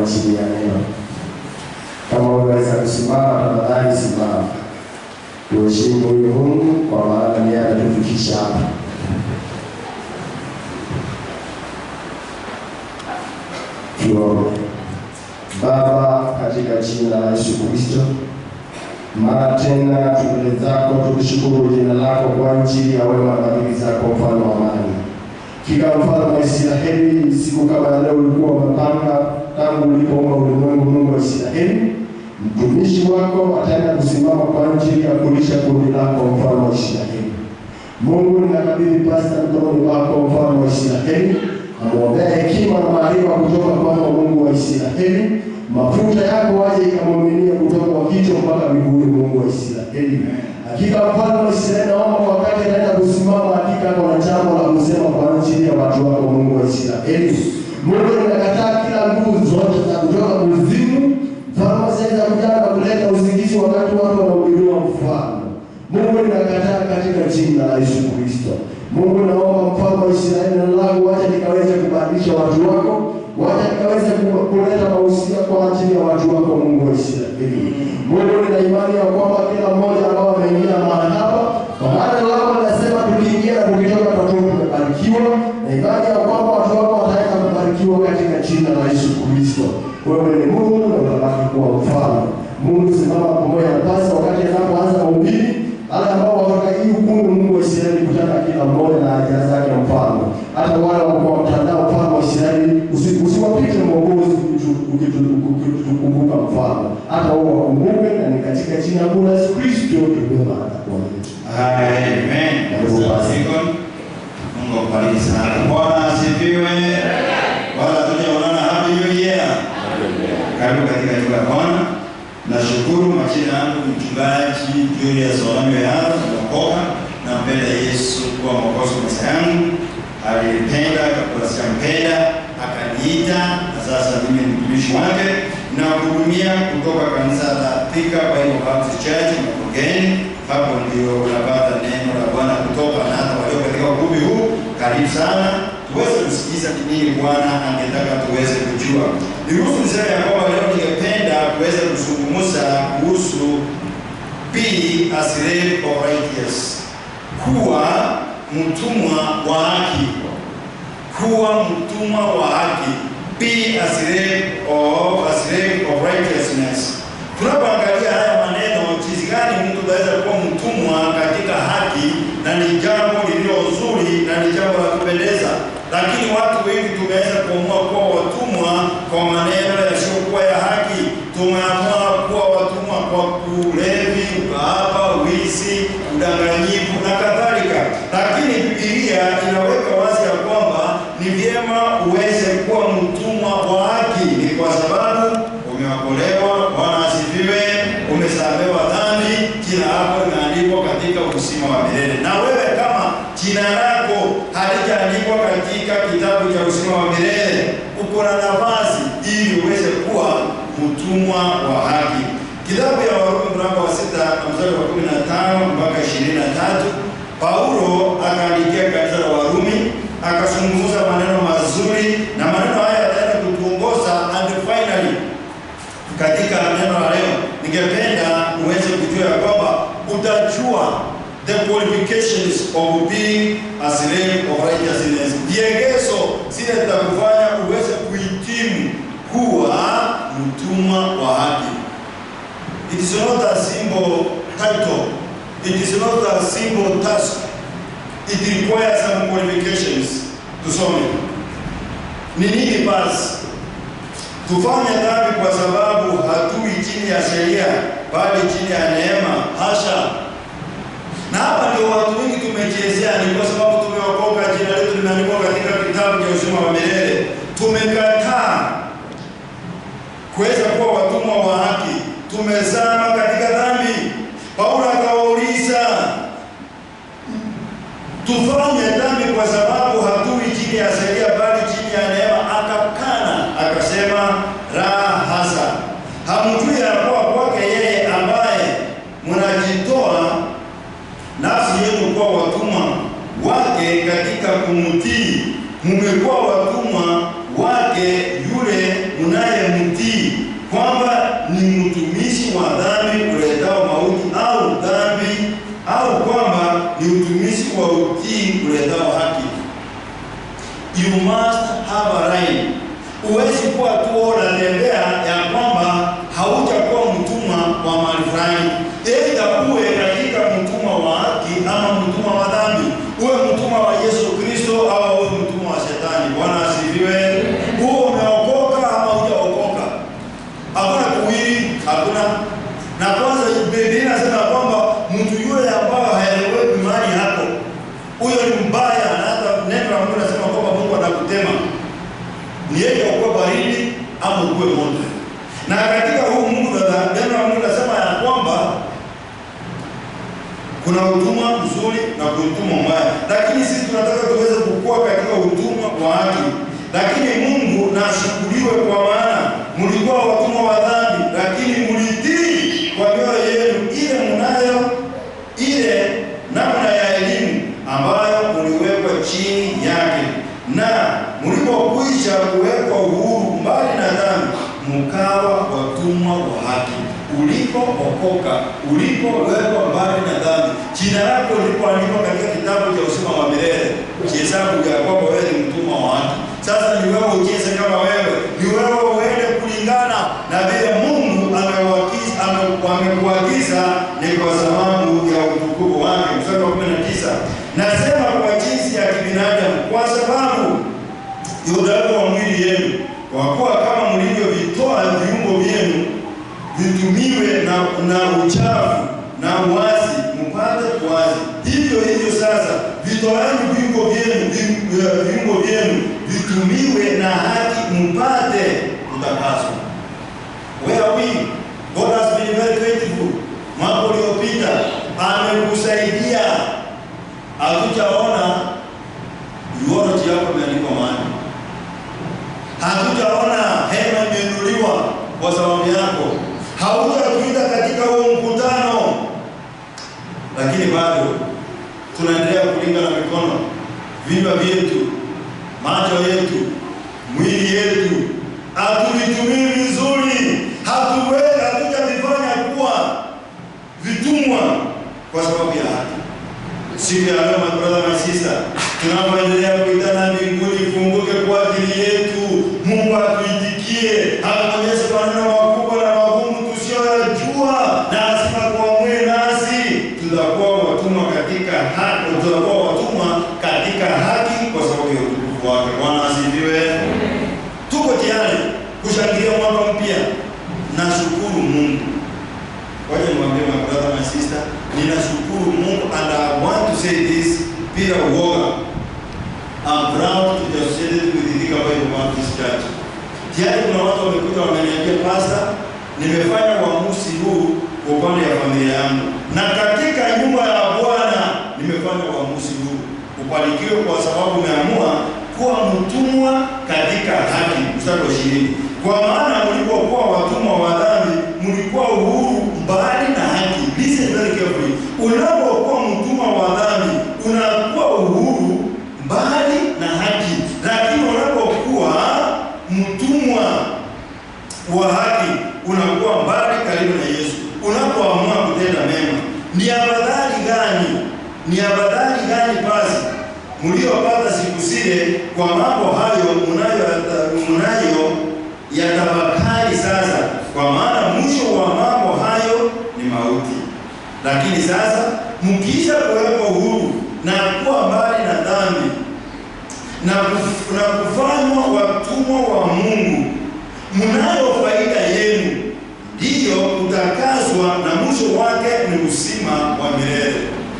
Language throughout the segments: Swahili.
ajili ya neno. Kama unaweza kusimama, tafadhali simama. Tuheshimu huyu Mungu kwa maana ndiye anatufikisha hapa. Tuombe. Baba, katika jina la Yesu Kristo, mara tena mbele zako tukishukuru jina lako kwa ajili ya wema na fadhili zako, mfalme wa amani. Kika mfalme wa Israeli, siku kama leo ulikuwa umepanga tangu ulipoumba ulimwengu, Mungu wa Israeli. Mtumishi wako ataenda kusimama kwa ajili ya kulisha kundi lako, mfalme wa Israeli. Mungu, ninakabidhi pasta mkononi wako, mfalme wa Israeli. Namuombea hekima na maarifa kutoka kwa Mungu wa Israeli. Mafuta yako waje ikamwaminie kutoka kwa kichwa mpaka miguuni, Mungu wa Israeli. Hakika mfalme wa Israeli, naomba wakati anaenda kusimama, hakika kuna jambo la kusema kwa ajili ya watu wako, Mungu wa Israeli. Mungu, ninakataa kila nguvu zote za kutoka kuzimu, mfalme za kujana kuleta usingizi wakati watu wanahubiriwa mfalme. Mungu, ninakataa katika jina la Yesu Kristo. Mungu, naomba mfalme wa Israeli, na langu wacha nikaweze kubadilisha watu wako, wacha nikaweze kuleta mahusia kwa ajili ya watu wako, Mungu wa Israeli. Mungu, nina imani ya kwamba kila mmoja ambao ameingia mahali hapa, kwa maana lako linasema tukiingia na tukitoka tutakuwa tumebarikiwa, na imani ya kwamba watu wako wataenda kubarikiwa katika jina la Yesu Kristo. Wewe ni Mungu na unabaki kuwa mfalme. Mungu, simama pamoja na pasta wakati anapoanza mahubiri, wale ambao watakaii hukumu, Mungu wa Israeli, kutaka kila mmoja na haja zake, mfalme. Hata wale wa mtandao, mfalme wa Israeli, usiwapite Mwokozi ukitukumbuka, mfalme. Hata wao wakumbuke, na ni katika jina la Yesu Kristo tunaomba na kuamini. Amen. Mungu akubariki sana. Bwana asifiwe. Wala tunaona happy new year. Karibu katika nyumba ya Bwana. Nashukuru. Majina yangu ni Mchungaji Julius Olamio Yaro, naokoka na mpenda Yesu kuwa mwokozi wa maisha yangu. Alipenda kwa sampenda akaniita, na sasa mimi ni mtumishi wake na kuhudumia kutoka kanisa la Thika Bible Baptist Church Mkogeni. Hapo ndio unapata neno la Bwana kutoka, na hata walio katika ukumbi huu, karibu sana tuweze kusikiza nini Bwana angetaka tuweze kujua. Niruhusu niseme ya kwamba leo ningependa kuweza kuzungumza kuhusu be a slave of righteousness, kuwa mtumwa wa haki. Kuwa mtumwa wa haki, be a slave of righteousness. Tunapoangalia haya maneno, jinsi gani mtu anaweza kuwa mtumwa katika haki, na ni jambo lililo nzuri na ni jambo la kupendeza. Lakini watu wengi tumeweza kuamua kuwa watumwa kwa maneno yasiyokuwa ya haki. Tumeamua kuwa watumwa kwa ulevi, ukahaba, wizi, udanganyifu na kadhalika. Lakini Biblia inaweka wazi ya kwamba ni vyema uweze kuwa mtumwa wa haki. Ni kwa sababu umeokolewa. Bwana asifiwe. Umesamehewa dhambi. Jina lako limeandikwa katika uzima wa milele. Na wewe kama jina lako halijaandikwa katika kitabu cha uzima wa milele, uko na nafasi ili uweze kuwa mtumwa wa haki. Kitabu ya Warumi mlango wa 6 mstari wa 15 mpaka 23, Paulo akaandikia kanisa la Warumi, akazungumza maneno mazuri, na maneno haya yataenda kutuongoza and finally katika neno la leo. Ningependa uweze kujua kwamba utajua the qualifications of being a slave of righteousness. Vigezo zile zitakufanya uweze kuhitimu kuwa mtumwa wa haki. It is not a simple title. It is not a simple task. It requires some qualifications. Tusome. Ni nini basi? Tufanye dhambi kwa sababu hatui chini ya sheria, bali chini ya neema. Hasha. Na hapa ndio watu wengi tumechezea, ni kwa sababu tumeokoka, jina letu limeandikwa katika kitabu cha uzima wa milele. Tumekataa kuweza kuwa watumwa wa haki. Tumezama katika dhambi. Paulo akawauliza, tufanye dhambi kwa sababu hatui chini ya sheria, bali chini ya neema. Akakana, akasema la hasa. Hamjui ya kuwa kwake yeye ambaye mnajitoa nafsi yenu kuwa watumwa wake katika kumtii, mmekuwa watumwa wake yule mnayemtii au kwamba ni utumishi wa utii uletao haki. You must have a right. Uwezi kuwa tu unatembea ya kwamba haujakuwa mtumwa wa mali fulani. Aidha uwe katika mtumwa wa haki ama mtumwa wa dhambi. Uwe mtumwa wa Yesu Kristo au uwe mtumwa wa Shetani. Bwana asifiwe. Uwe umeokoka ama hujaokoka. Hakuna kuwili, hakuna. Na kwanza Biblia inasema kwamba mtu yule ambaye haelewi imani yako, huyo ni mbaya, na hata neno la Mungu linasema kwamba Mungu atakutema. Ni yeye ukue baridi ama ukue moto. Na katika huu Mungu neno la Mungu linasema ya kwamba kuna utumwa mzuri na utumwa mbaya. Lakini sisi tunataka tuweze kukua katika utumwa wa haki. Lakini Mungu na ashukuriwe kwa maana mlikuwa watumwa wa dhambi, lakini mlitii kwa mioyo yenu ile namna ya elimu ambayo mliwekwa chini yake. Na mlipokwisha kuwekwa uhuru mbali na dhambi, mkawa watumwa wa haki. Ulipookoka, ulipowekwa mbali na dhambi, jina lako lilipoandikwa katika kitabu cha uzima wa milele, ukihesabu ya kwamba wewe ni mtumwa wa haki. Sasa ni wewe ujize kama wewe, ni wewe uende kulingana na vile Mungu amekuagiza, ni kwa sababu ya utukufu wake. Mstari wa 19. Nasema kwa jinsi ya kibinadamu, kwa sababu ya udhaifu wa mwili yenu, kwa kuwa kama mlivyovitoa viungo vyenu vitumiwe na uchafu na uasi, mpate kuasi. Hivyo sasa vitoeni viungo vyenu vitumiwe na haki, mpate kutakaswa. Where are we? God has been very faithful. Mwaka uliopita amekusaidia. Hatujaona yuono yako imeandikwa mahali. Hatujaona hema imeinuliwa kwa sababu yako. Haujapita katika huo mkutano. Lakini bado tunaendelea kulinga na mikono, vinywa vyetu, macho yetu, mwili yetu. Hatuvitumii vizuri. Hatujavifanya kuwa vitumwa kwa sababu ya haki. Siku ya leo, my brother, my sister, tunapoendelea kuitana mbinguni ifunguke kwa ajili yetu. Mungu atuitikie, atuonyeshe maneno makubwa na magumu tusiyoyajua, na asipokuamue nasi tutakuwa watumwa katika haki, tutakuwa watumwa katika haki kwa sababu ya utukufu wake. Bwana asifiwe. Tuko tayari kushangilia mwaka mpya. Nashukuru Mungu. Waje niwaambie my brother, my sister, ninashukuru Mungu, and I want to say this bila uoga. I'm proud to be associated with the Thika Bible Baptist Church. Tayari kuna watu wamekuja wameniambia, pastor, nimefanya uamuzi huu kwa upande ya familia yangu, na katika nyumba ya Bwana nimefanya uamuzi huu. Ubarikiwe kwa sababu umeamua kuwa mtumwa katika haki. Mstari wa 20. Kwa maana mlipokuwa watumwa wa dhambi, mlikuwa uhuru mbali na haki. Listen very carefully. Unapokuwa mtumwa wa dhambi, unakuwa uhuru mbali na haki. Lakini unapokuwa mtumwa wa haki, unakuwa mbali karibu na Yesu. Unapoamua kutenda mema, ni afadhali gani? Ni afadhali gani basi mliopata siku zile kwa mambo hayo mnayo yatafakari sasa, kwa maana mwisho wa mambo hayo ni mauti. Lakini sasa mkiisha kuwekwa huru na kuwa mbali na dhambi na kufanywa watumwa wa Mungu, mnayo faida yenu, ndiyo kutakaswa, na mwisho wake ni uzima wa milele.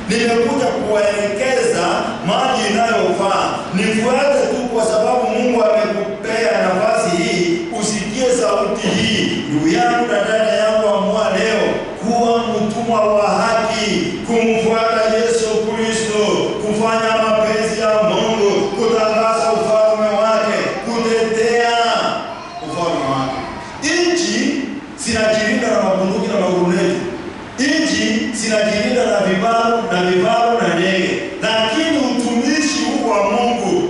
Nimekuja kuwaelekeza maji inayofaa. Nifuate tu kwa sababu Mungu amekupea nafasi hii, usikie sauti hii. Ndugu yangu na dada yangu, amua leo kuwa mtumwa wa haki, kumfuata Yesu Kristo, kufanya mapenzi ya Mungu, kutangaza ufalme wake, kutetea ufalme wake. Nchi sinajilinda na mabunduki na maguruneti. Nchi sinajilinda na vifaru na ndege. Lakini utumishi huu wa Mungu,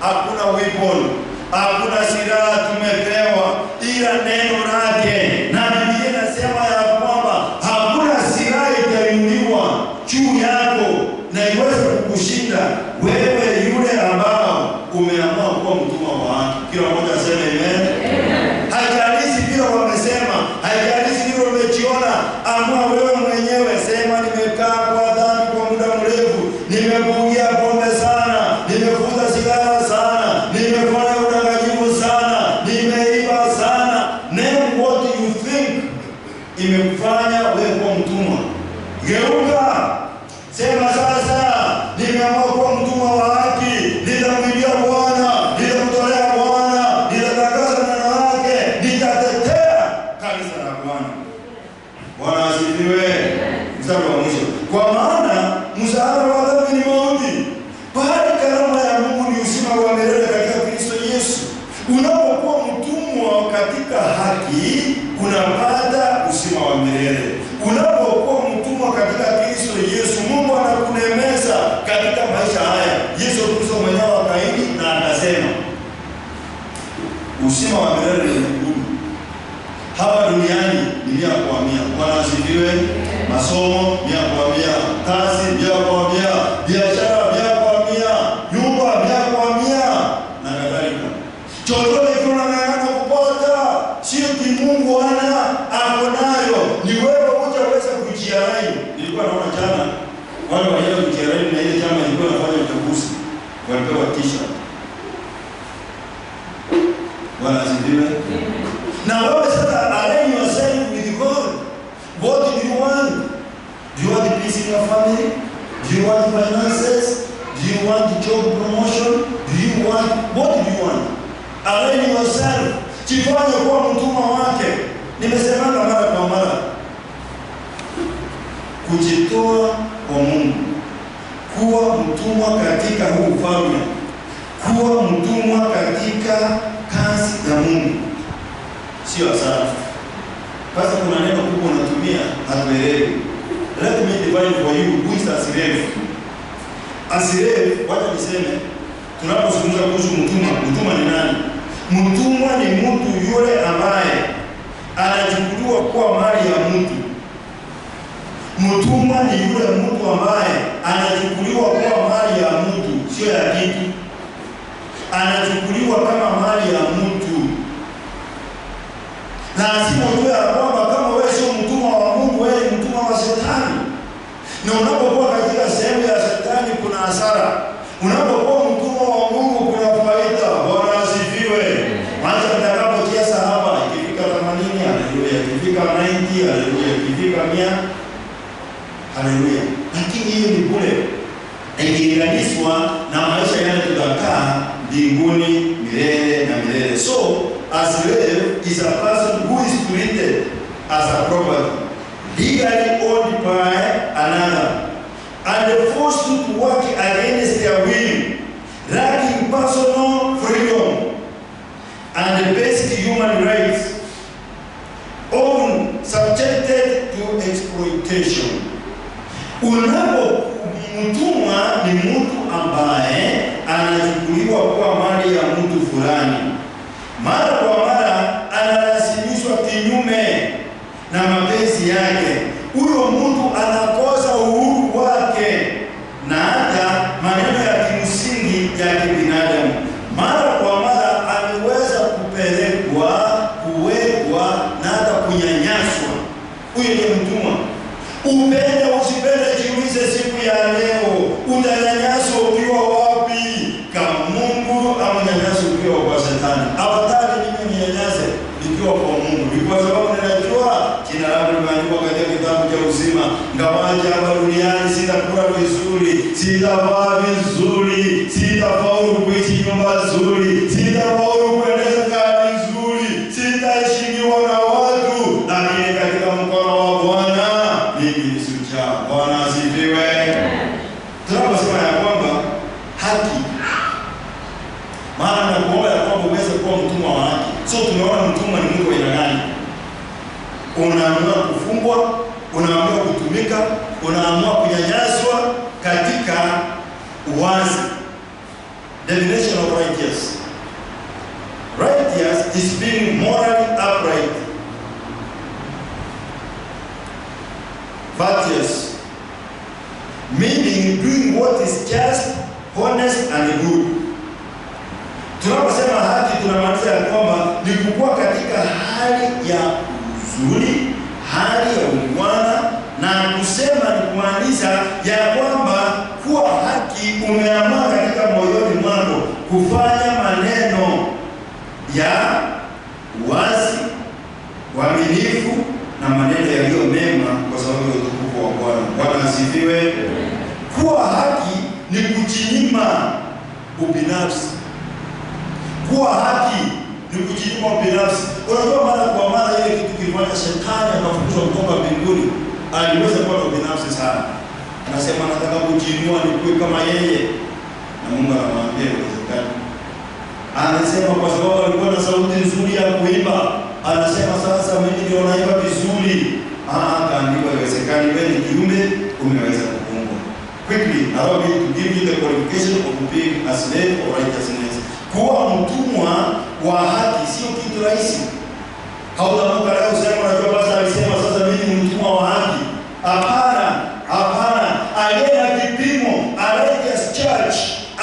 hakuna weapon, hakuna silaha tumepewa ila neno lake. Na Biblia inasema ya kwamba hakuna silaha itainuliwa juu juu yako na iweze kukushinda wewe yule ambao umeamua kuwa mtumwa wa haki. Kila mmoja aseme amen. Haijalishi vile wamesema, haijalishi vile umejiona, amua wewe mwenyewe. Sema nimekaa kwa dhambi kwa muda mrefu, nimebugia pombe sana, nimevuta sigara sana, nimefanya udanganyifu sana, nimeiba sana. Name what you think imekufanya wewe kuwa mtumwa. Geuka. Sema sasa nimeamua kuwa mtumwa wa haki, nitamwimbia Bwana, nitamtolea Bwana, nitatangaza neno lake, nitatetea kanisa la Bwana. Bwana asifiwe. Mstari wa mwisho. Kwa maana mshahara wa dhambi ni mauti, bali karama ya Mungu ni uzima wa milele katika Kristo Yesu. Unapokuwa mtumwa katika haki, unapata uzima wa milele. Unapokuwa mtumwa katika Kristo Yesu, Mungu anakunemeza katika maisha haya. Yesu Kristo mwenyewe akaahidi na akasema, uzima wa milele ni mbinguni. Hapa duniani ni 100%. Bwana asifiwe. Masomo 100%, kazi 100%, biashara 100%, nyumba 100% na kadhalika. Chochote tunang'ang'ana kupata, sio Mungu ako nayo, ni wewe hujaweza kujiarai. Nilikuwa naona jana wale walio kujiarai na ile chama ilikuwa inafanya uchaguzi, walipewa t-shirt. Bwana asifiwe. Na wewe sasa align yourself with God. What do you want? Do you want peace in your family? Do you want finances? Do you want job promotion? Do you want, what do you want? Align yourself. Jifanye kuwa mtumwa wake. Nimesema mara kwa mara, kujitoa kwa Mungu, kuwa mtumwa katika huu ufalme, kuwa mtumwa katika kazi ya Mungu, sio hasara. Basi kuna neno kubwa unatumia hatuelewi. Let me define for you who is a slave. A slave, wacha niseme, tunapozungumza kuhusu mtumwa, mtumwa ni nani? Mtumwa ni mtu yule ambaye anachukuliwa kuwa mali ya mtu. Mtumwa ni yule mtu ambaye anachukuliwa kuwa mali ya mtu, sio ya kitu. Anachukuliwa kama mali ya mtu. Lazima ujue ya kwamba kama wewe sio mtumwa wa Mungu, wewe ni mtumwa wa Shetani. Na unapokuwa katika sehemu ya Shetani kuna hasara. Unapokuwa mtumwa wa Mungu kuna faida. Bwana asifiwe. Mwanzo mtakapocheza hapa, ikifika 80, haleluya. Ikifika 90, haleluya. Ikifika 100, haleluya. Lakini hiyo ni bure ikilinganishwa na maisha yale tutakaa mbinguni milele na milele. So, a slave is a person who is treated as a property, legally owned by another, and forced to work against their will, lacking personal freedom and basic human rights, often subjected to exploitation. Mtumwa ni mtu ambaye anachukuliwa kuwa mali ya mtu fulani. Mara kwa mara analazimishwa kinyume na mapenzi yake. Huyo mtu anakosa uhuru wake na hata maneno ya kimsingi ya kibinadamu. Mara kwa mara ameweza kupelekwa, kuwekwa na hata kunyanyaswa. Huyo ni mtumwa. Upende usipende, jiulize siku ya leo, utanyanyaswa ukiwa wapi? Kama Mungu ama nyanyaswa ukiwa kwa Shetani? Afadhali mimi ninyanyase nikiwa kwa Mungu, kwa sababu ninajua jina langu limeandikwa katika kitabu cha uzima. Ngawaje hapa duniani sitakula vizuri, sitavaa vizuri, sitafaulu kuishi nyumba nzuri, sitafaulu kuendesha gari nzuri, sitaheshimiwa na watu, lakini katika mkono wa Bwana mimi ni shujaa. Bwana asifiwe. Tunaposema ya kwamba haki, maana kuomba ya kwamba uweze kuwa mtumwa wa haki. So tumeona mtumwa ni mtu wa aina gani? Unaamua kufungwa, unaamua kutumika, unaamua kunyanyaswa katika uwazi. Definition of righteous. Righteous is being morally upright, virtuous, meaning doing what is just, honest and good. Tunaposema haki tunamaanisha ya kwamba ni kukua katika hali ya uzuri, hali ya ungwana, na kusema ni kumaanisha ya kwamba kuwa haki umeamua katika moyoni mwako kufanya maneno ya wazi, uaminifu na maneno yaliyo mema kwa sababu ya utukufu wa Bwana. Bwana asifiwe. Kuwa haki ni kujinyima ubinafsi. Kuwa haki ni kujinyima ubinafsi. Unajua mara kwa mara ile kitu kilifanya shetani akafukuzwa kutoka mbinguni, aliweza kuwa na ubinafsi sana. Anasema nataka kujiinua nikuwe kama yeye. Na Mungu anamwambia haiwezekani. Anasema kwa sababu alikuwa na sauti nzuri ya kuimba, anasema sasa mimi ndio naimba vizuri. Kaandikwa haiwezekani, wewe ni kiumbe umeweza kuungwa. Quickly, allow me to give you the qualification of being a slave of righteousness. Kuwa mtumwa wa haki sio kitu rahisi. Hautamuka leo usema unajua basi alisema sasa mimi ni mtumwa wa haki. Hapana, hapana. Aliye na kipimo, righteous church,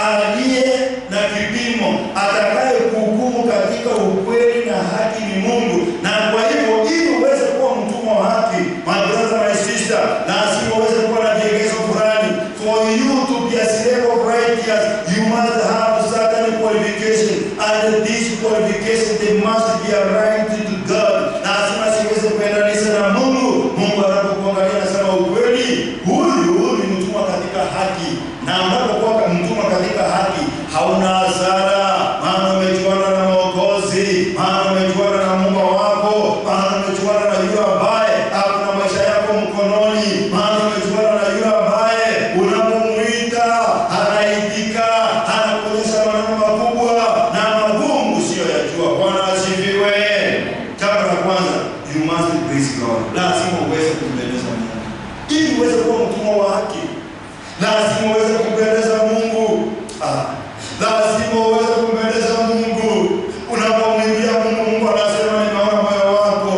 aliye na kipimo, atakaye kuhukumu katika ukweli na haki ni Mungu. Na kwa hivyo ili uweze kuwa mtumwa wa haki, my brother, my sister, na asiwe uweze kuwa na vigezo fulani. For you to be a slave of righteous, you must have certain qualifications, and these qualifications they must be aligned to God. Na asema siweze kuendanisha na Mungu. Mungu anapokuangalia anasema ukweli, huyu ni mtumwa katika haki. Na unapokuwa mtumwa katika haki, hauna hasara, maana umejuana na Mwokozi, maana umejuana na Mungu wako, maana umejuana na yule ambaye hakuna maisha yako mkononi, maana umejuana na yule ambaye unapomuita anaitika, anakuonyesha maneno makubwa na magumu sio yajua. Bwana asifiwe. Jambo la kwanza, you must praise God. Lazima uweze kumpendeza Mungu. Ili uweze kuwa mtumwa wa haki, lazima uweze kumpendeza Mungu. Lazima uweze kumpendeza Mungu. Unapomwimbia Mungu, Mungu anasema ninaona moyo wako.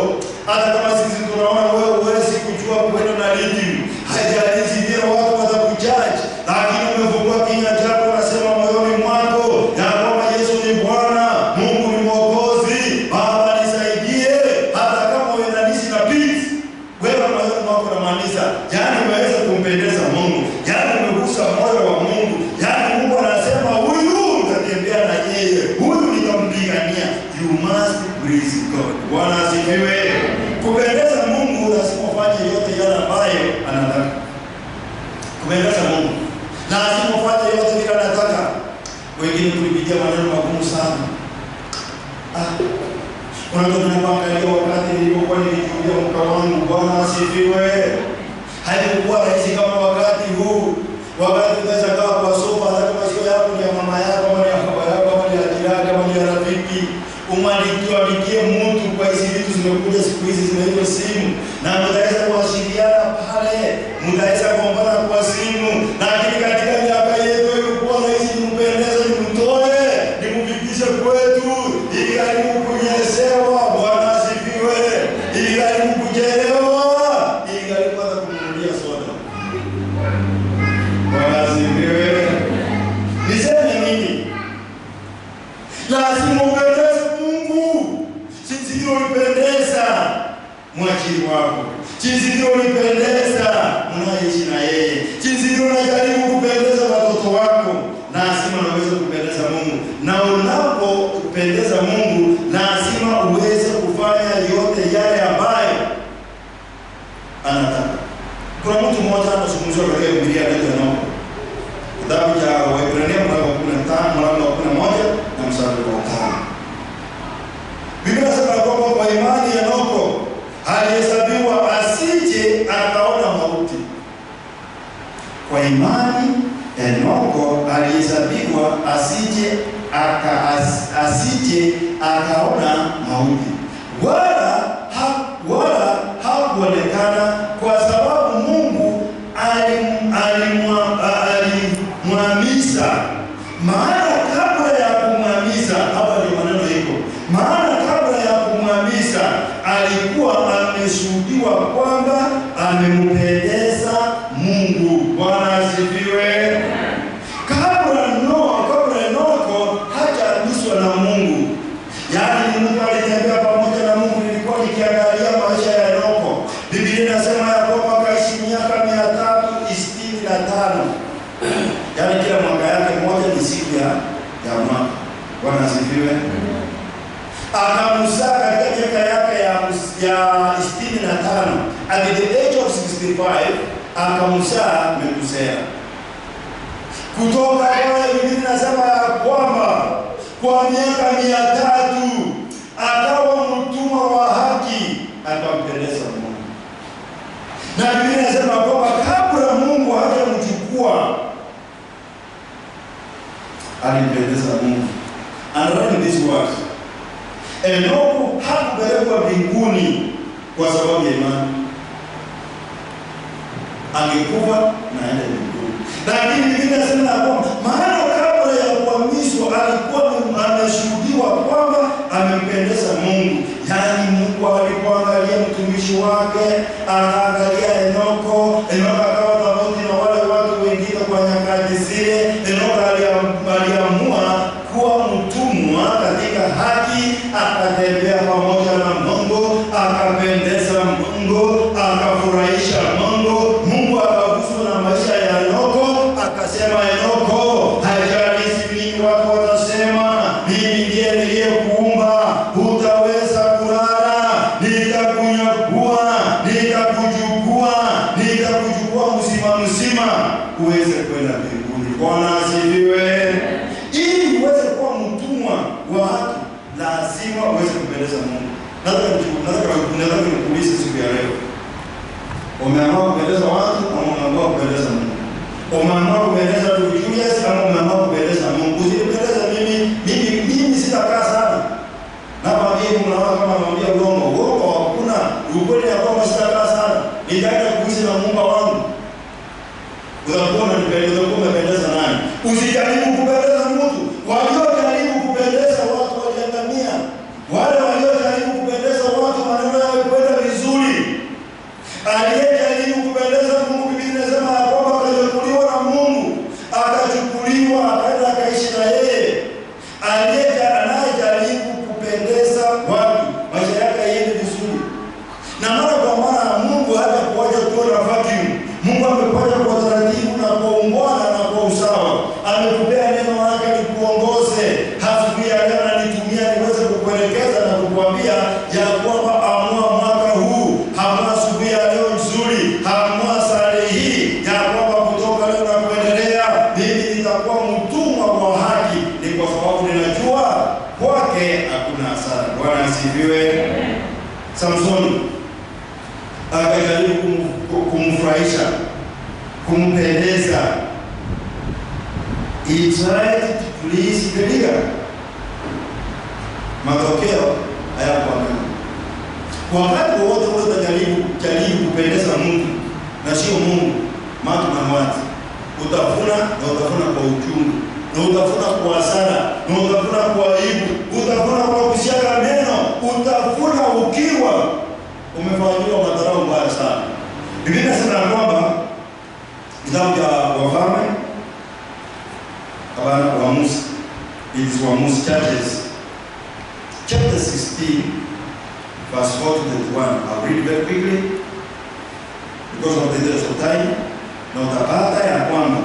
Hata kama sisi tunaona wewe huwezi kujua kwenda na lini, haijalishi vile watu watakujaji, lakini umefungua kinywa chako unasema moyoni mwako ya kwamba Yesu ni Bwana, Mungu ni Mwokozi, Baba nisaidie. Hata kama uendanishi na peace, wewe moyoni mwako unamaanisha yani umeweza kumpendeza Mungu, yani umegusa moyo wa Mungu, yani Mungu anasema huyu nitatembea na yeye, huyu nitampigania. You must praise God. Bwana asifiwe. Kupendeza Mungu lazima ufanye yote yale ambayo anataka. Kupendeza Mungu lazima ufanye yote vile anataka. Wengine tulipitia maneno magumu sana. Kuna mtu anaangalia wakati nilipokuwa nikijulia mke wangu. Bwana asifiwe. Haikuwa rahisi kama wakati huu. Wakati unaweza kaa kwa sofa, hata kama sio yako ni ya mama yako, ama ya baba yako, ama ya jirani, ama ya rafiki, umwalikie mtu. Kwa hizi vitu zimekuja siku hizi zinaitwa simu, na mtaweza kuwasiliana pale, mtaweza kuombana kwa simu. Lakini katika miaka yetu ilikuwa rahisi kumpendeza, nimtoe, nimfikishe kwetu, ili karibu kunyeshewa. Bwana asifiwe. Ili karibu kujelewa, ili karibu hata kumnunulia soda. Bwana asifiwe. Niseme nini? Lazima upendeze Mungu. Jinsi ndio ulipendeza mwajiri wako, jinsi ndio ulipendeza unaishi na yeye, jinsi ndio unajaribu kupendeza watoto wako, lazima uweze kupendeza Mungu. Na unapopendeza Mungu, lazima uweze kufanya yote yale ambayo anataka. Kuna mtu mmoja anazungumzwa katika Biblia anaitwa Enoko. Kitabu cha Waebrania mlango wa 15 mlango wa 11 na mstari wa 5. Biblia inasema kwamba kwa imani Enoko alihesabiwa asije akaona mauti. Kwa imani Enoko alihesabiwa asije akaona mauti. Wala hakuonekana, kwa sababu Mungu alimwamisa. Maana kabla ya kumwamisa, hapa ndio maneno yako. Maana kabla ya kumwamisa alikuwa ameshuhudiwa kwamba amempendeza Mungu. Bwana akamzaa katika miaka yake ya 65. At the age of 65 akamzaa Metusela. Kutoka pale Biblia inasema ya kwamba kwa miaka 300 akawa mtumwa wa haki, akampendeza Mungu. Na Biblia inasema kwamba kabla Mungu hajamchukua alimpendeza Mungu. And write these words. Enoku hakupelekwa mbinguni kwa sababu ya imani. Angekufa na aende mbinguni. Lakini Biblia inasema kwamba maana kabla ya kuhamishwa alikuwa ameshuhudiwa kwamba amempendeza Mungu. Yaani Mungu alipoangalia mtumishi wake, anaangalia Enoko. Enoko akawa tofauti na wale watu wengine kwa nyakati zile. Enoko aliamua kuwa mtumwa katika haki, akatembea pamoja na Mungu, akapendeza Mungu, akafurahisha Mungu. Mungu akaguswa na maisha ya Enoko, akasema Enoko, haijalishi nini watu watasema, mimi ndiye niliyekuumba, hutaweza kulala, nitakunyakua, nitakuchukua mzima uweze kwenda mbinguni. Bwana asifiwe. Ili uweze kuwa mtumwa wa haki, lazima uweze kumpendeza Mungu. Nataka nikuulize siku ya leo. Umeamua kupendeza watu au umeamua kupendeza Mungu? Umeamua kupendeza tu Julius au umeamua kupendeza Mungu? Usipendeza mimi sitakaa sana. Na baadhi mnaona kama naambia uongo hakuna. Ukweli ya kwamba sitakaa sana. Nitaenda kuishi na Mungu wangu. Utakuwa unapendeza nani? Usijaribu kupendeza mtu. Waliojaribu kupendeza watu waliangamia. Wale waliojaribu kupendeza watu maneno yao kwenda vizuri. Aliyejaribu kupendeza Mungu, Biblia inasema kwamba akachukuliwa na Mungu, akaenda akaishi na yeye. Anayejaribu kupendeza watu, maisha yake yaende vizuri. Na mara kwa mara Mungu hata kuacha tu na vacuum. Mungu amekuja kwa taratibu na kwa ungwana na kwa usawa. Amekupea neno lake likuongoze. Asubuhi ya leo ananitumia niweze kukuelekeza na kukuambia ya kwamba amua mwaka huu, amua asubuhi ya leo nzuri, amua sare hii ya kwamba kutoka leo na kuendelea mimi nitakuwa mtumwa wa haki. Ni kwa sababu ninajua kwake hakuna hasara. Bwana asifiwe. Samsoni akajaribu kumfurahisha, kumpendeza. He tried to please the leader. Matokeo hayakuwa mema. Wakati wote utajaribu kupendeza Mungu na sio Mungu, matu na watu, utafuna na utafuna kwa uchungu, na utafuna kwa hasara, na utafuna kwa aibu, utafuna kwa kusiaga meno, utafuna ukiwa umefanyiwa madharau mbaya sana. Biblia inasema kwamba kitabu cha Wafalme Waamuzi, it is Waamuzi chapter 16 verse 4 to 21. I'll read very quickly because of the interest of time. Na utapata ya kwamba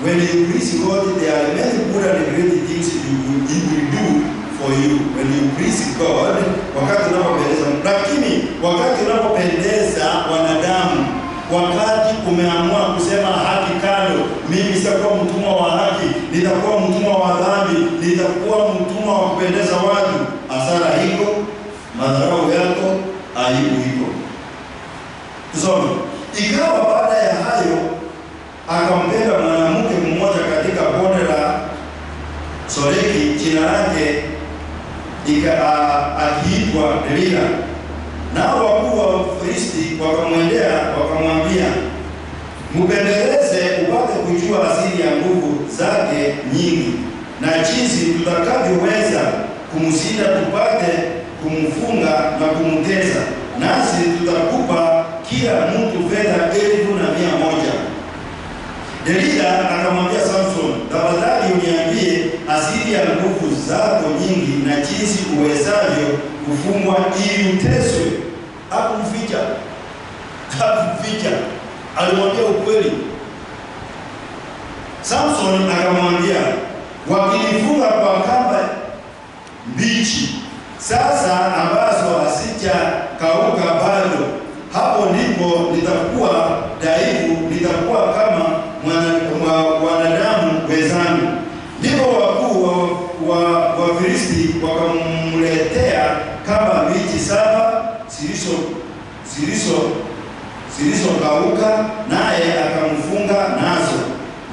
when you please God, there are many good and great things He will do for you. When you please God, wakati unapopendeza, lakini wakati unapopendeza wanadamu, wakati umeamua kusema haki kando, mimi sitakuwa mtumwa wa haki, nitakuwa mtumwa wa dhambi, nitakuwa mtumwa wa kupendeza watu, hasara hiko, madharau yako, aibu hiko. Tusome. Ikawa baada ya hayo akampenda mwanamke mmoja katika bonde la Soreki, jina lake akiitwa Delila. Nao wakuu wa Filisti wakamwendea wakamwambia, "Mpendeleze upate kujua asili ya nguvu zake nyingi na jinsi tutakavyoweza kumshinda, tupate kumfunga na kumtesa, nasi tutakupa kila mtu fedha 1,100." Delila akamwambia Samson, "Tafadhali uniambie asili ya nguvu zako nyingi na jinsi uwezavyo kufungwa ili uteswe." Hakumficha. Alimwambia ukweli. Samson akamwambia, "Wakinifunga kwa kamba mbichi, sasa zilizokauka, naye akamfunga nazo.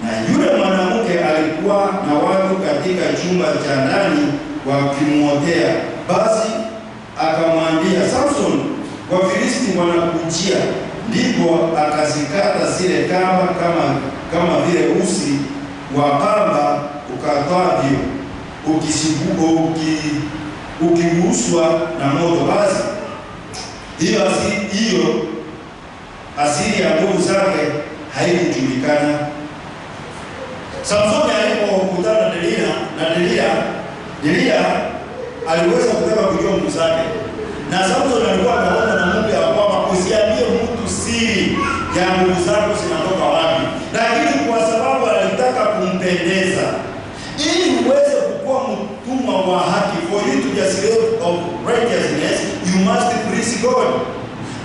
Na yule mwanamke alikuwa na watu katika chumba cha ndani wakimwotea. Basi akamwambia, Samson, Wafilisti wanakujia. Ndipo akazikata zile kamba kama vile usi wa pamba ukatwavyo ukiguswa na moto. Basi hiyo asili ya nguvu zake haikujulikana. Samsoni alipokutana na Delila aliweza kutaka kujua nguvu zake. Na Samsoni alikuwa anaona na Mungu ya kwamba usiambie mtu siri ya nguvu zako zinatoka wapi. Lakini kwa sababu alitaka kumpendeza, ili uweze kuwa mtumwa wa haki, for you to be a slave of righteousness, you must please God.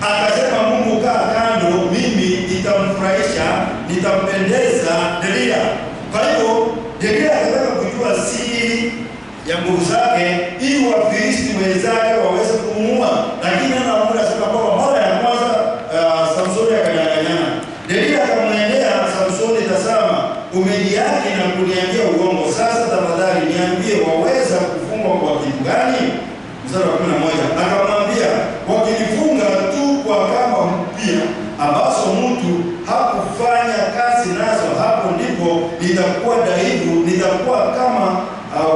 Akasema, Mungu kaa kando, mimi nitamfurahisha, nitampendeza Delila. Kwa hivyo Delila akataka kujua siri ya nguvu zake ili Wafilisti wenzake waweze kumuua. Lakini anasema kwamba mara ya kwanza Samsoni akanyang'anyana. Delila akamwendea Samsoni, tazama, umeniasi na kuniambia uongo. Sasa tafadhali niambie, waweza kufungwa kwa kitu gani? Mstari wa 11 akamwambia, wakinifunga tu kwa kamba mpya ambazo mtu hakufanya kazi nazo, hapo ndipo nitakuwa dhaifu, nitakuwa kama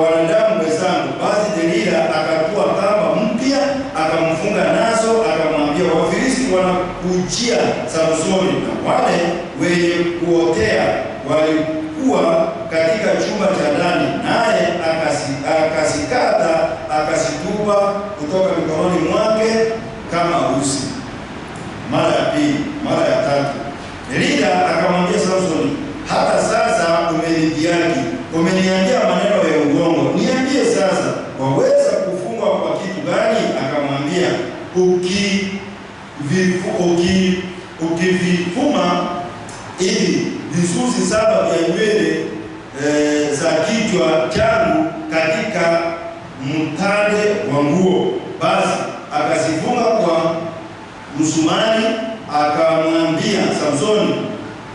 wanadamu wenzangu. Basi Delila akatua kamba mpya akamfunga nazo, akamwambia, Wafilisti wanakujia Samsoni. Na wale wenye kuotea walikuwa katika chumba cha ndani, naye akasikata akasitupa kutoka mikononi mwake kama usi. Mara ya pili, mara ya tatu, Delila akamwambia Samsoni, hata sasa umenidhihaki, umeniambia maneno ya uongo. Niambie sasa, waweza kufungwa kwa kitu gani? Akamwambia, ukivifuma ili visusi 7 vya nywele za kichwa changu katika mtande wa nguo. Basi akazifunga kwa msumari. Akamwambia Samsoni,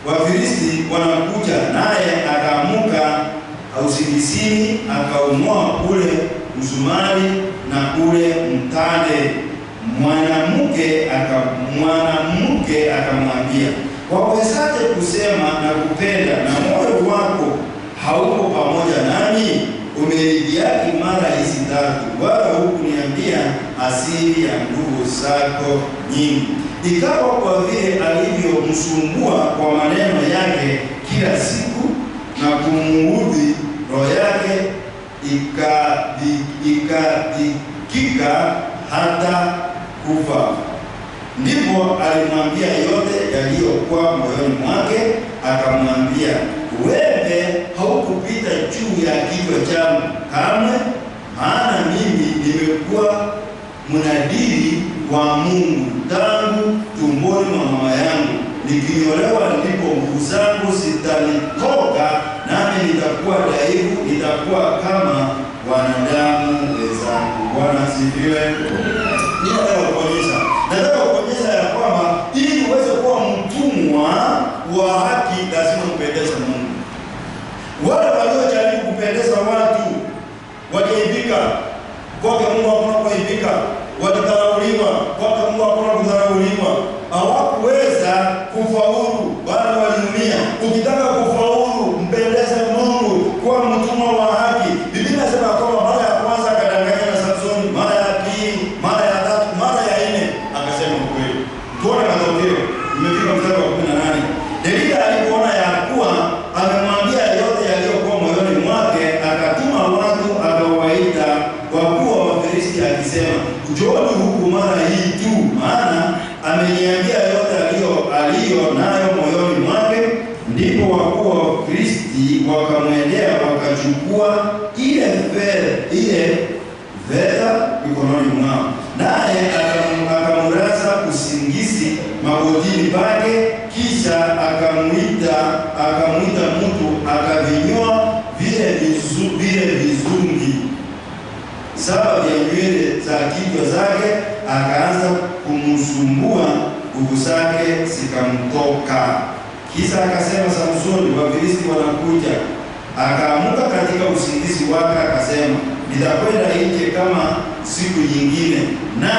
Wafilisti wanakuja. Naye akaamuka usingizini, akaung'oa ule msumari na ule mtande. Mwanamke akamwambia, wawezaje kusema na kupenda na moyo wako hauko pamoja nami? Umenidhihaki mara hizi 3, wala hukuniambia asili ya nguvu zako nyingi. Ikawa kwa vile alivyomsumbua kwa maneno yake kila siku na kumuudhi, roho yake ikadhikika hata kufa. Ndipo alimwambia yote yaliyokuwa moyoni mwake. Akamwambia, wewe haukupita juu ya kichwa changu kamwe, maana mimi nimekuwa mnadiri wa Mungu tangu tumboni mwa mama yangu. Nikinyolewa ndipo nguvu zangu zitanitoka, nami nitakuwa dhaifu, nitakuwa kama wanadamu wenzangu. Bwana asifiwe. Nataka kuonyesha ya kwamba ili uweze kuwa mtumwa wa haki lazima upendeze Mungu. Wale waliojaribu kupendeza watu waliaibika. Kwake Mungu hakuna kuaibika. Walidharauliwa, kwake Mungu hakuna kudharauliwa. Hawakuweza kufaulu, bali waliumia. Ukitaka kufaulu, mpendeze Mungu, kuwa mtumwa wa haki. Biblia inasema kwamba mara ya kwanza akadanganya na Samsoni, mara ya pili, mara ya tatu, mara ya 4 akasema ukweli. Tuone matokeo. Imefika mstari wa 18. Delila alipoona ya kuwa amemwambia yote yaliyokuwa moyoni mwake, akatuma watu akawaita wakuu wa Wafilisti akisema, njooni huku mara hii tu, maana ameniambia yote aliyo nayo moyoni mwake. Ndipo wakuu wa Wafilisti wakamwendea, wakachukua ile fedha mikononi mwao, naye akamurasa usingizi magotini pake. Kisha akamwita mtu, akavinyoa vile vizungi 7 vya nywele za kichwa zake, akaanza kumsumbua nguvu zake zikamtoka. Kisha akasema, Samsoni, Wafilisti wanakuja. Akaamuka katika usingizi wake akasema, nitakwenda nje kama siku nyingine na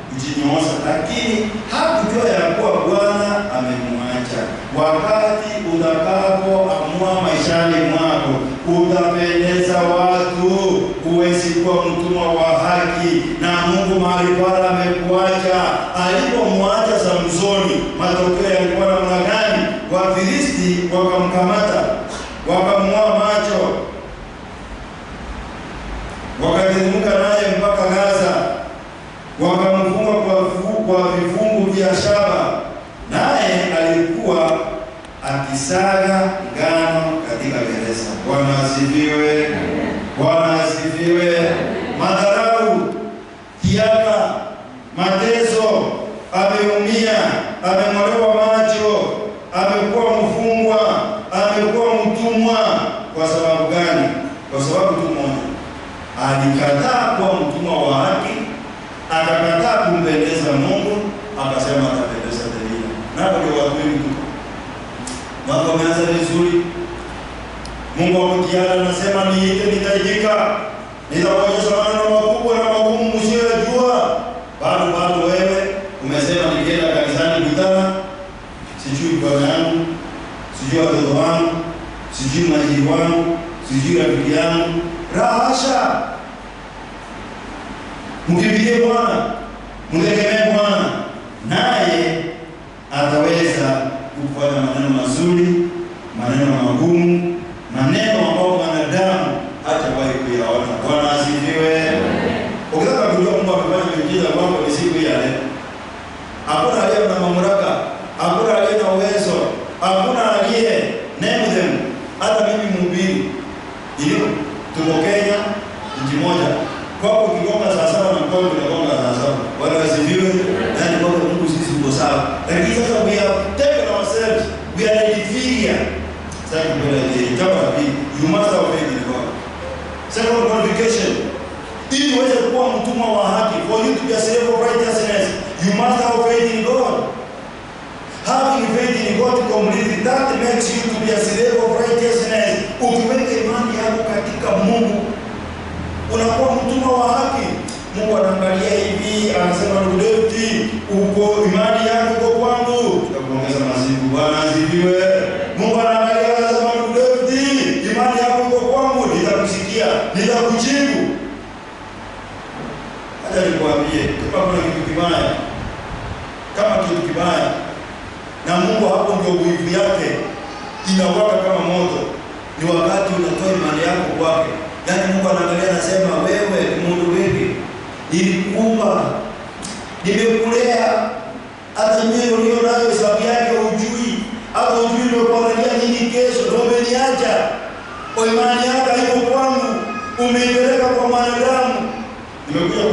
kujinyoosha. Lakini hakujua ya kuwa Bwana amemwacha. Wakati utakapoamua maishani mwako utapendeza watu, huwezi kuwa mtumwa wa haki, na Mungu mahali pale amekuacha. Alipomwacha Samsoni, matokeo yalikuwa namna gani? Wafilisti wakamkamata, wakamng'oa macho, wakateremka naye mpaka Gaza, wakamfunga kwa vifungu vya shaba, naye alikuwa akisaga ngano katika gereza. Bwana asifiwe. Bwana asifiwe. Madharau, kiaka, mateso, ameumia, ameng'olewa macho, amekuwa mfungwa, amekuwa mtumwa. Kwa sababu gani? Kwa sababu tu moja, alikataa kuwa mtumwa wa haki, akakataa kumpendeza Mungu, akasema atapendeza dunia. Na hapo ndio watu wengi mambo yameanza vizuri. Mungu akutiana anasema, niite nitaijika, nitaonyesha maneno makubwa na magumu msiyojua. Bado wewe umesema nikienda kanisani kutana, sijui bwana yangu, sijui watoto wangu, sijui majirani wangu, sijui rafiki yangu. Rahasha. Mkimbilie Bwana, mtegemee Bwana, naye ataweza kufanya maneno mazuri, maneno magumu, maneno ambayo mwanadamu hatawahi kuyaona. Bwana asifiwe. Ukitaka kujua Mungu amefanya miujiza kwako ni siku ya leo. Hakuna aliye na mamlaka, hakuna aliye na uwezo, hakuna aliye name them. Hata mimi mhubiri ndio tuko Kenya, nchi moja. Kwako kigonga saa saba na kwako kigonga saa saba. Bwana asifiwe. Yaani kwa Mungu sisi tuko sawa. Lakini sasa we have taken ourselves, we are inferior. Sasa mbele ya jambo hili, you must have faith in God. Second qualification, ili uweze kuwa mtumwa wa haki, for you to be a slave of righteousness, you must have faith in God. Having faith in God completely, that makes you to be a slave of righteousness. Ukiweka imani yako katika Mungu, unakuwa mtumwa wa haki. Mungu anaangalia hivi, anasema ndugu Daudi, uko imani yako iko kwangu, tutakuongeza masiku. Bwana asifiwe. Mungu anaangalia, anasema ndugu Daudi, imani yako iko kwangu, nitakusikia, nitakujibu. Hata nikwambie, kama kuna kitu kibaya, kama kitu kibaya, na Mungu hapo ndio wivu yake inawaka kama moto, ni wakati unatoa imani yako kwake. Yaani Mungu anaangalia, anasema, wewe Mungu wewe, nilikuumba, nimekulea, hata mimi ulio nayo sababu yake hujui, hata hujui ndio kuangalia nini kesho, ndio umeniacha. Kwa imani yako iko kwangu, umeipeleka kwa mwanadamu. Nimekuja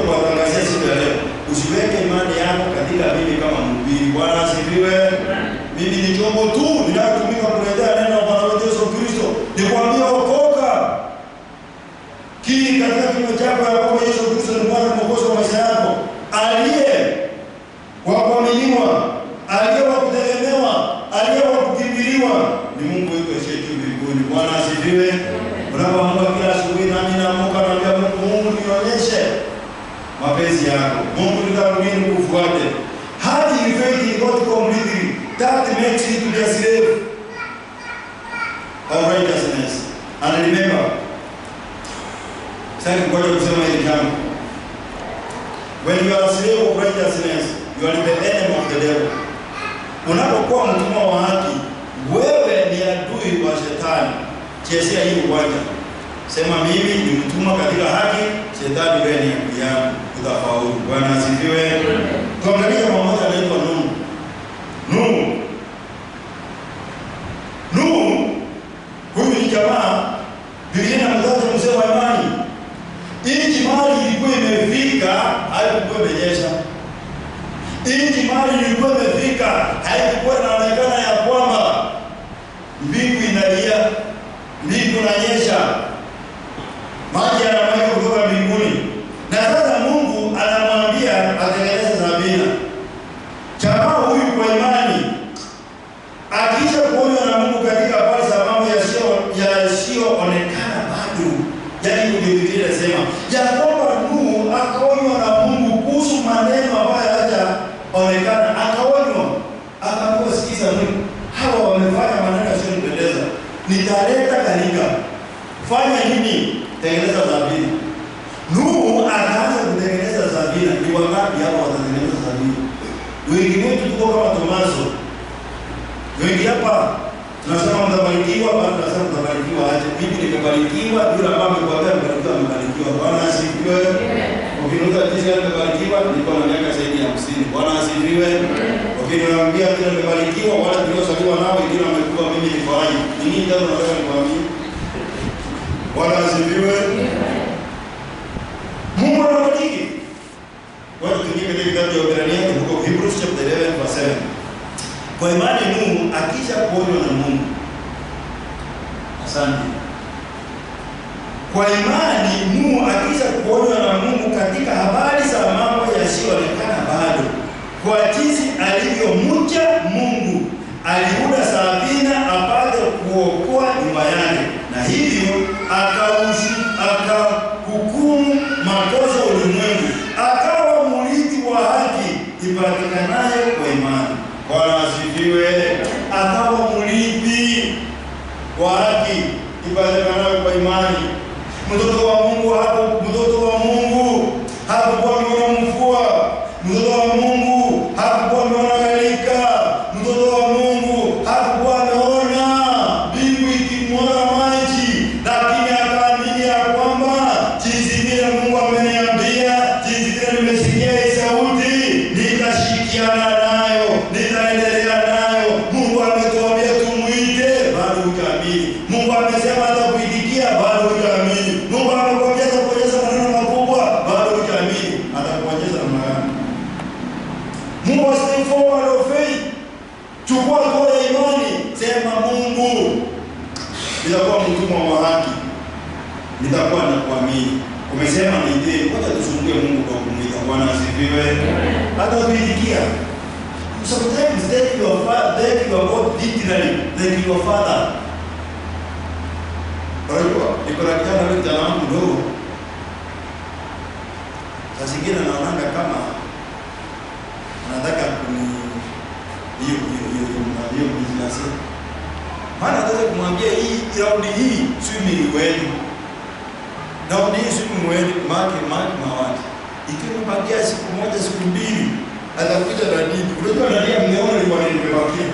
kuangazia siku ya leo, usiweke imani yako katika mimi kama mhubiri. Bwana asifiwe. Mimi ni chombo tu ninayotumika kuletea neno la Bwana wetu Yesu Kristo. Nikwambia okoka. Kii katika kinywa chako ya kwamba Yesu Kristo ni Bwana Mwokozi wa maisha yako. Aliye wa kuaminiwa, aliye wa kutegemewa, aliye wa kukimbiliwa ni Mungu wetu asiye juu mbinguni. Bwana asifiwe. Unapoamka kila asubuhi, nami naamka naambia Mungu, nionyeshe mapenzi yako. Mungu, nitaamini kufuate. Having faith in God completely, that makes you to be a slave of righteousness. And remember, sasa ngoja kusema hili jambo. When you are a slave of righteousness, you are the enemy of the devil. Unapokuwa mtumwa wa haki, wewe ni adui wa shetani. Chezea hii uwanja. Sema, mimi ni mtumwa katika haki, shetani wewe ni adui yangu, utafaulu. Bwana asifiwe. Tuangalie mmoja anaitwa Nuhu. Nuhu, huyu ni jamaa, Biblia inamtaja mzee wa imani. Inchi mali ilikuwa imefika, haikuwa imenyesha. Inchi mali ilikuwa imefika, haikuwa inaonekana ya kwamba mbingu inalia, mbingu inanyesha, maji yanamwagika kutoka mbinguni. Na sasa Mungu anamwambia atengeneze safina. ndio Biblia inasema ya kwamba Nuhu akaonywa na Mungu kuhusu maneno ambayo hayajaonekana. Akaonywa, akaambiwa, sikiza Mungu, hawa wamefanya maneno yasiyonipendeza, nitaleta gharika. Fanya nini? Tengeneza zabina. Nuhu akaanza kutengeneza zabina. Ni wangapi hapa watatengeneza zabina? Wengi wetu tuko kama Tomaso. Wengi hapa tunasema mtabarikiwa, bado tunasema mtabarikiwa aje. Mimi nimebarikiwa, yule ambaye amekwambia amebarikiwa. Bwana asifiwe. Ukinuka jinsi amebarikiwa, niko na miaka zaidi ya 50. Bwana asifiwe. Ukiniambia kile nimebarikiwa, wala tuliozaliwa nao wengine wamekuwa, mimi ni faraji. Nini ndio nataka nikwambie? Bwana asifiwe. Mungu anabariki. Watu tukiingia katika kitabu cha Waebrania huko Hebrews chapter 11 verse 7. Kwa imani Nuhu akisha kuonywa na Mungu. Asante. Kwa imani Nuhu akisha kuonywa na Mungu katika habari za mambo yasiyoonekana bado, kwa jinsi alivyomcha Mungu, aliunda safina apate kuokoa nyumba yake, na hivyo akahukumu makosa ulimwengu, akawa mrithi wa haki ipatikanayo kwa imani. Bwana asifiwe. Akawa mrithi wa haki ipatikanayo kwa imani. Mtoto wa Mungu hakuwa ameona mvua. Mtoto wa Mungu hakuwa ameona gharika. Mtoto wa Mungu hakuwa ameona mbingu ikimwaga maji, lakini akaamini ya kwamba jinsi vile Mungu ameniambia, jinsi vile nimesikia hii sauti, nikashikiana nayo, nitaendelea nayo. Mungu ametuambia tumuite, bado hujaamini. Mungu amesema atakuitikia, bado hujaamini. Mungu amekwambia atakuonyesha maneno makubwa, bado hujaamini. Atakuonyesha namna gani? Mungu stay forward of faith. Chukua hatua ya imani, sema Mungu, nitakuwa mtumwa wa haki, nitakuwa na kuamini. Umesema niite, ngoja tusungue Mungu kwa kumwita. Bwana asifiwe. Hata tuitikia. Sometimes thank your God literally, thank your father. Niko na kijana yule mjana wangu mdogo. Sasa zingine naonanga kama anataka hiyo business. Maana nataka kumwambia hii raundi hii swimming wenu. Raundi hii swimming wenu mark mawati. Ikiwa siku moja siku mbili atakuja na nini? Unajua nani ameona ni wale nimebakia.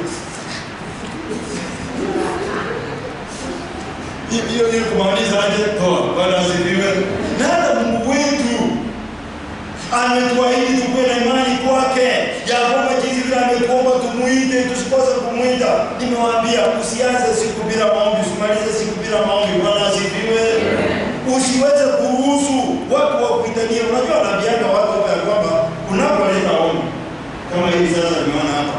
Hiyo ni kumaanisha aje toa. Bwana asifiwe. Nada Mungu wetu ametuahidi tukuwe na imani kwake, ya kwamba jinsi vile ametuomba tumuite, tusikose kumuita. Nimewaambia usianze siku bila maombi, usimalize siku bila maombi. Bwana asifiwe. Usiweze kuruhusu watu wa kuitania. Unajua naambianga watu hapa ya kwamba unapoleta ombi kama hivi sasa nimeona hapa,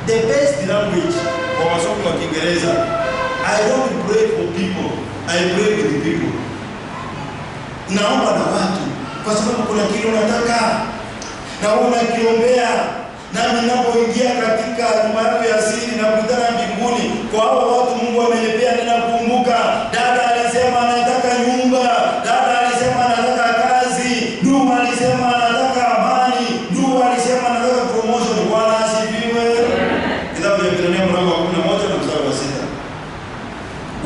the best language kwa wasomi wa Kiingereza, I don't pray for people, I pray with the people. Naomba na watu kwa sababu kuna kile unataka na unakiombea, na ninapoingia katika nyumba yako ya siri na kutana mbinguni kwa hao watu Mungu amenipea, ninakumbuka dada alisema anataka nyumba, dada alisema anataka kazi, ndugu alisema anataka amani, ndugu alisema anataka promotion. Bwana asifiwe. Kitabu cha Waebrania mlango wa 11 na mstari wa 6.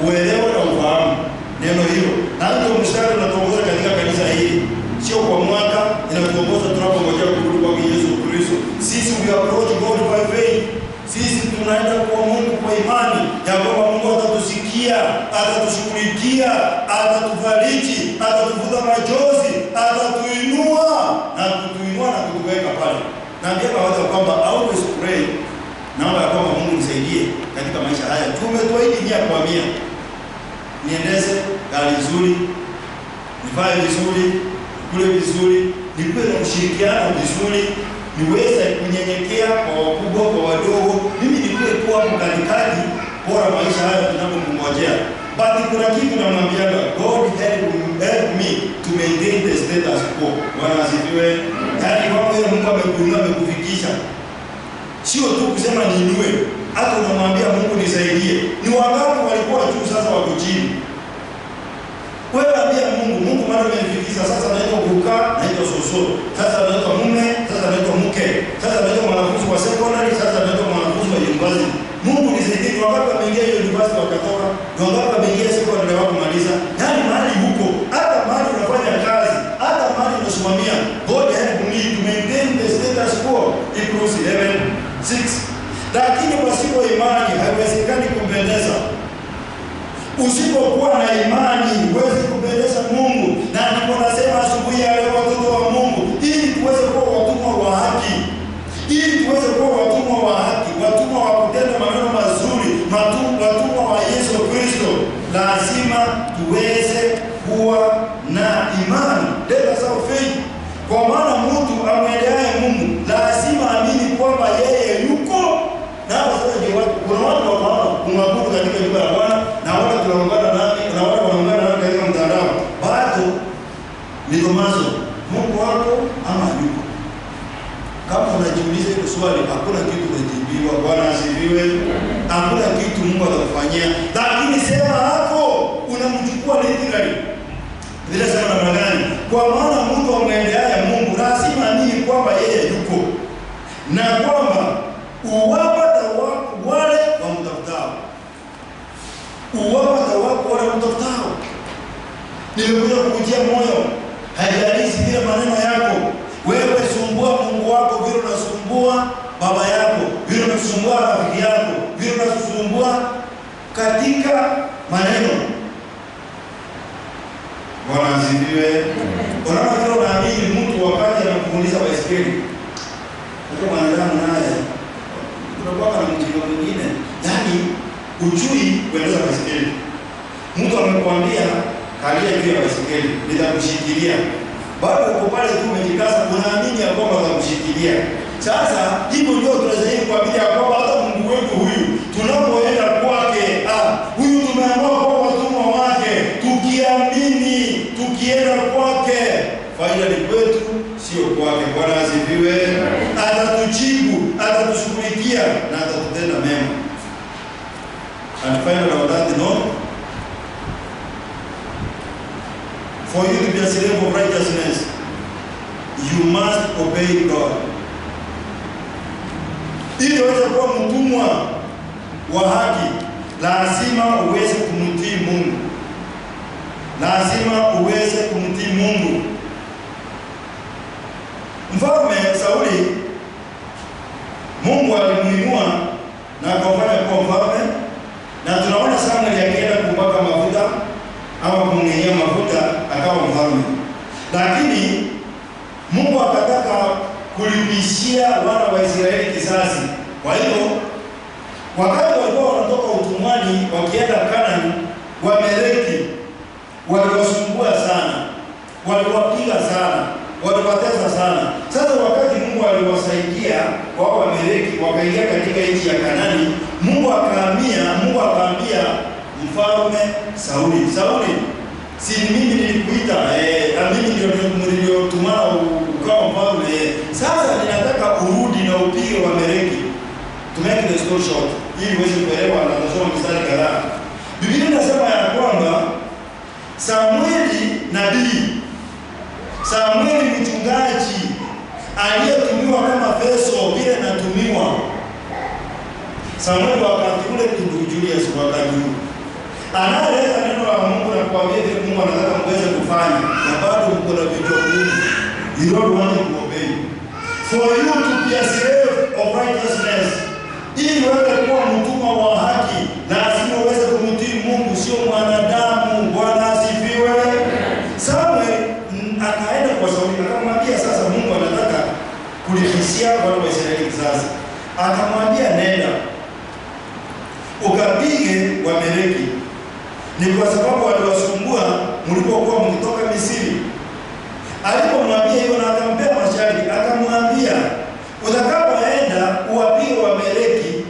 Uelewe na ufahamu neno hilo. Na ndio mstari unatuongoza katika kanisa hili. Sio kwa mwaka, inatuongoza tunapongojea kurudi kwa Yesu Kristo. Sisi we approach God by faith. Sisi tunaenda kwa Mungu kwa imani ya kwamba Mungu atatusikia, atatushughulikia, atatufariji, atatufuta machozi, atatuinua na kutuweka pale. Naambia kwa watu kwamba always pray. Naomba ya kwamba Mungu nisaidie katika maisha haya. Tumetoahidi 100%. Niendeze gari nzuri, nivae vizuri, kule vizuri, nikuwe na ushirikiano vizuri, niweze kunyenyekea kwa wakubwa kwa wadogo. Mimi nikuwe tu hapo katikati, bora maisha haya tunapomngojea. But kuna kitu namwambia God help me to maintain the status quo. Bwana asifiwe. Yaani kwa hiyo Mungu amekuinua amekufikisha. Sio tu kusema niinue, hata unamwambia Mungu nisaidie. Ni wangapi walikuwa juu sasa wako chini? kuingiza. Sasa anaitwa kukaa, anaitwa soso. Sasa anaitwa mume, sasa anaitwa mke. Sasa anaitwa mwanafunzi wa secondary, sasa anaitwa mwanafunzi wa university. Mungu nisaidie, ni wakati wameingia university wakatoka, ni wakati wameingia secondary na wakumaliza. Yaani mahali huko, hata mahali unafanya kazi, hata mahali unasimamia, God help me to maintain the status quo. Hebrews 11:6. Lakini pasipo imani haiwezekani kumpendeza. Usipokuwa na imani huwezi kumpendeza Mungu. Na ndipo nasema asubuhi ya leo, watoto wa Mungu, ili tuweze kuwa watumwa wa haki, ili tuweze kuwa watumwa wa haki, watumwa wa kutenda maneno mazuri, watumwa wa Yesu Kristo, lazima tuweze kuwa na imani. Let us have faith. Kwa maana mtu amwendeaye Mungu lazima amini kwamba yeye yuko. Na sasa ndio kuna watu ambao kumwabudu katika nyumba ya Bwana, na wale tunaungana nami, na wale wanaungana nami katika mtandao. Bado ni Tomaso, Mungu wako ama yuko? Kama unajiuliza hilo swali, hakuna kitu kinajibiwa. Bwana asifiwe. Hakuna kitu Mungu atakufanyia. Lakini sema hapo unamchukua literally. Bila sema namna gani? Kwa maana mtu amwendeaye Mungu lazima amini kwamba yeye yuko, na kwamba uwapa thawabu wale wamtafutao. Uwapa thawabu wale wamtafutao. Nimekuja kukutia moyo, haijalishi vile maneno yako. Wewe sumbua Mungu wako vile unasumbua baba yako, vile unasumbua rafiki yako, vile unasumbua katika maneno. Bwana asifiwe. Unaona vile unaamini mtu wakati anakufundisha baiskeli. Kwa mwanadamu naye tunakuwa na mtindo mwingine. Yaani ujui kuendesha baiskeli. Mtu amekwambia kalia juu ya baiskeli, nitakushikilia. Bado uko pale tu umejikaza, unaamini ya kwamba atakushikilia. Sasa hivyo ndio tunastahili kuamini ya kwamba hata Mungu wetu huyu tunapoenda kwake, huyu tumeamua kwa watumwa wake, tukiamini, tukienda kwake, faida ni kwetu, sio kwake. Bwana asifiwe. Atatujibu, atatushughulikia na atatutenda mema. And finally, on that note, for you to be a slave of righteousness, you must obey God. Ili uweze kuwa mtumwa wa haki, lazima uweze kumtii Mungu. Lazima uweze kumtii Mungu. Mfalme Sauli, Mungu alimuinua na akamfanya kuwa mfalme, na tunaona Samuel akienda kumpaka mafuta ama kumng'enyea mafuta akawa mfalme. Lakini Mungu akataka kulipishia wana wa Israeli kisasi. Kwa hiyo wakati walikuwa wanatoka utumwani wakienda Kanaani, Wameleki waliwasumbua sana, waliwapiga sana, waliwatesa sana. Sasa wakati Mungu aliwasaidia wao Wameleki wakaingia katika nchi ya Kanaani, Mungu akaambia mfalme Sauli, Sauli, si mimi nilikuita, mimi ndio niliotumana ukawa mfalme. Sasa ninataka urudi na upige Wameleki. To make the story short, ili uweze kuelewa na kusoma mstari kadhaa. Biblia inasema ya kwamba Samueli nabii, Samueli mchungaji aliyetumiwa kama Feso vile natumiwa. Samueli wakati ule ndugu Julius wakati ule anaeleza neno la Mungu na kuambia vile Mungu anataka muweze kufanya, na bado mko na vitu vingi. You don't want to obey. For you to be a slave of righteousness, ili wewe kuwa mtumwa wa haki, lazima uweze kumtii Mungu, sio mwanadamu. Bwana asifiwe. Samuel akaenda kwa Sauli akamwambia, sasa Mungu anataka kulipishia wana wa Israeli kisasi. Akamwambia, nenda ukapige Wameleki. Ni kwa sababu waliwasumbua mlipokuwa mkitoka Misri. Alipomwambia hivyo na akampea masharti, akamwambia, utakapoenda uwapige Wameleki